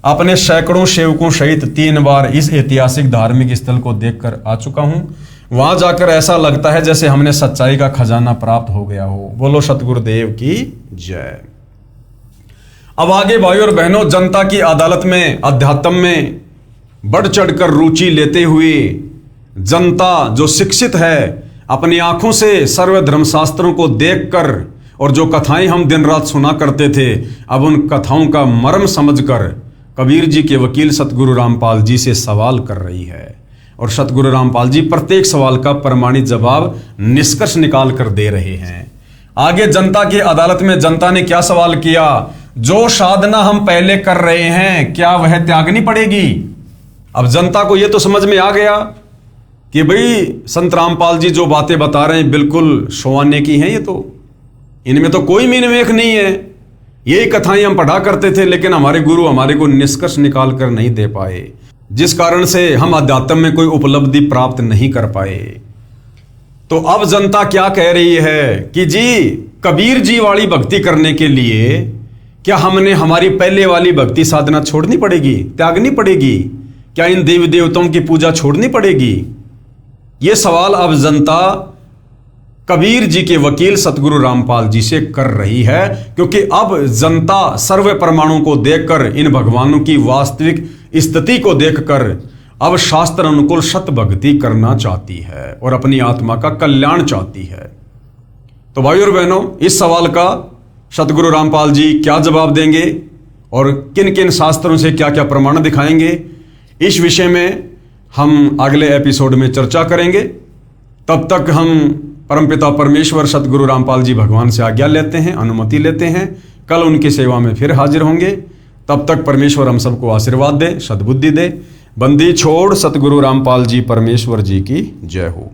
अपने सैकड़ों सेवकों सहित 3 बार इस ऐतिहासिक धार्मिक स्थल को देखकर आ चुका हूं। वहां जाकर ऐसा लगता है जैसे हमने सच्चाई का खजाना प्राप्त हो गया हो। बोलो सतगुरुदेव की जय। अब आगे भाइयों और बहनों, जनता की अदालत में अध्यात्म में बढ़ चढ़कर रुचि लेते हुए जनता जो शिक्षित है अपनी आंखों से सर्व धर्मशास्त्रों को देखकर और जो कथाएं हम दिन रात सुना करते थे, अब उन कथाओं का मर्म समझकर कबीर जी के वकील सतगुरु रामपाल जी से सवाल कर रही है। और सतगुरु रामपाल जी प्रत्येक सवाल का प्रमाणित जवाब निष्कर्ष निकाल कर दे रहे हैं। आगे जनता की अदालत में जनता ने क्या सवाल किया, जो साधना हम पहले कर रहे हैं क्या वह त्यागनी पड़ेगी। अब जनता को यह तो समझ में आ गया कि भाई संत रामपाल जी जो बातें बता रहे हैं बिल्कुल सोआने की हैं, ये तो इनमें तो कोई मीनमेख नहीं है। यही कथाएं हम पढ़ा करते थे, लेकिन हमारे गुरु हमारे को निष्कर्ष निकाल कर नहीं दे पाए, जिस कारण से हम अध्यात्म में कोई उपलब्धि प्राप्त नहीं कर पाए। तो अब जनता क्या कह रही है कि जी कबीर जी वाली भक्ति करने के लिए क्या हमने हमारी पहले वाली भक्ति साधना छोड़नी पड़ेगी, त्यागनी पड़ेगी? क्या इन देवी देवताओं की पूजा छोड़नी पड़ेगी? यह सवाल अब जनता कबीर जी के वकील सतगुरु रामपाल जी से कर रही है, क्योंकि अब जनता सर्व प्रमाणों को देखकर, इन भगवानों की वास्तविक स्थिति को देखकर अब शास्त्र अनुकूल सत भक्ति करना चाहती है और अपनी आत्मा का कल्याण चाहती है। तो भाइयों और बहनों, इस सवाल का सतगुरु रामपाल जी क्या जवाब देंगे और किन किन शास्त्रों से क्या क्या प्रमाण दिखाएंगे, इस विषय में हम अगले एपिसोड में चर्चा करेंगे। तब तक हम परमपिता परमेश्वर सतगुरु रामपाल जी भगवान से आज्ञा लेते हैं, अनुमति लेते हैं। कल उनकी सेवा में फिर हाजिर होंगे। तब तक परमेश्वर हम सबको आशीर्वाद दे, सद्बुद्धि दे। बंदी छोड़ सतगुरु रामपाल जी परमेश्वर जी की जय हो।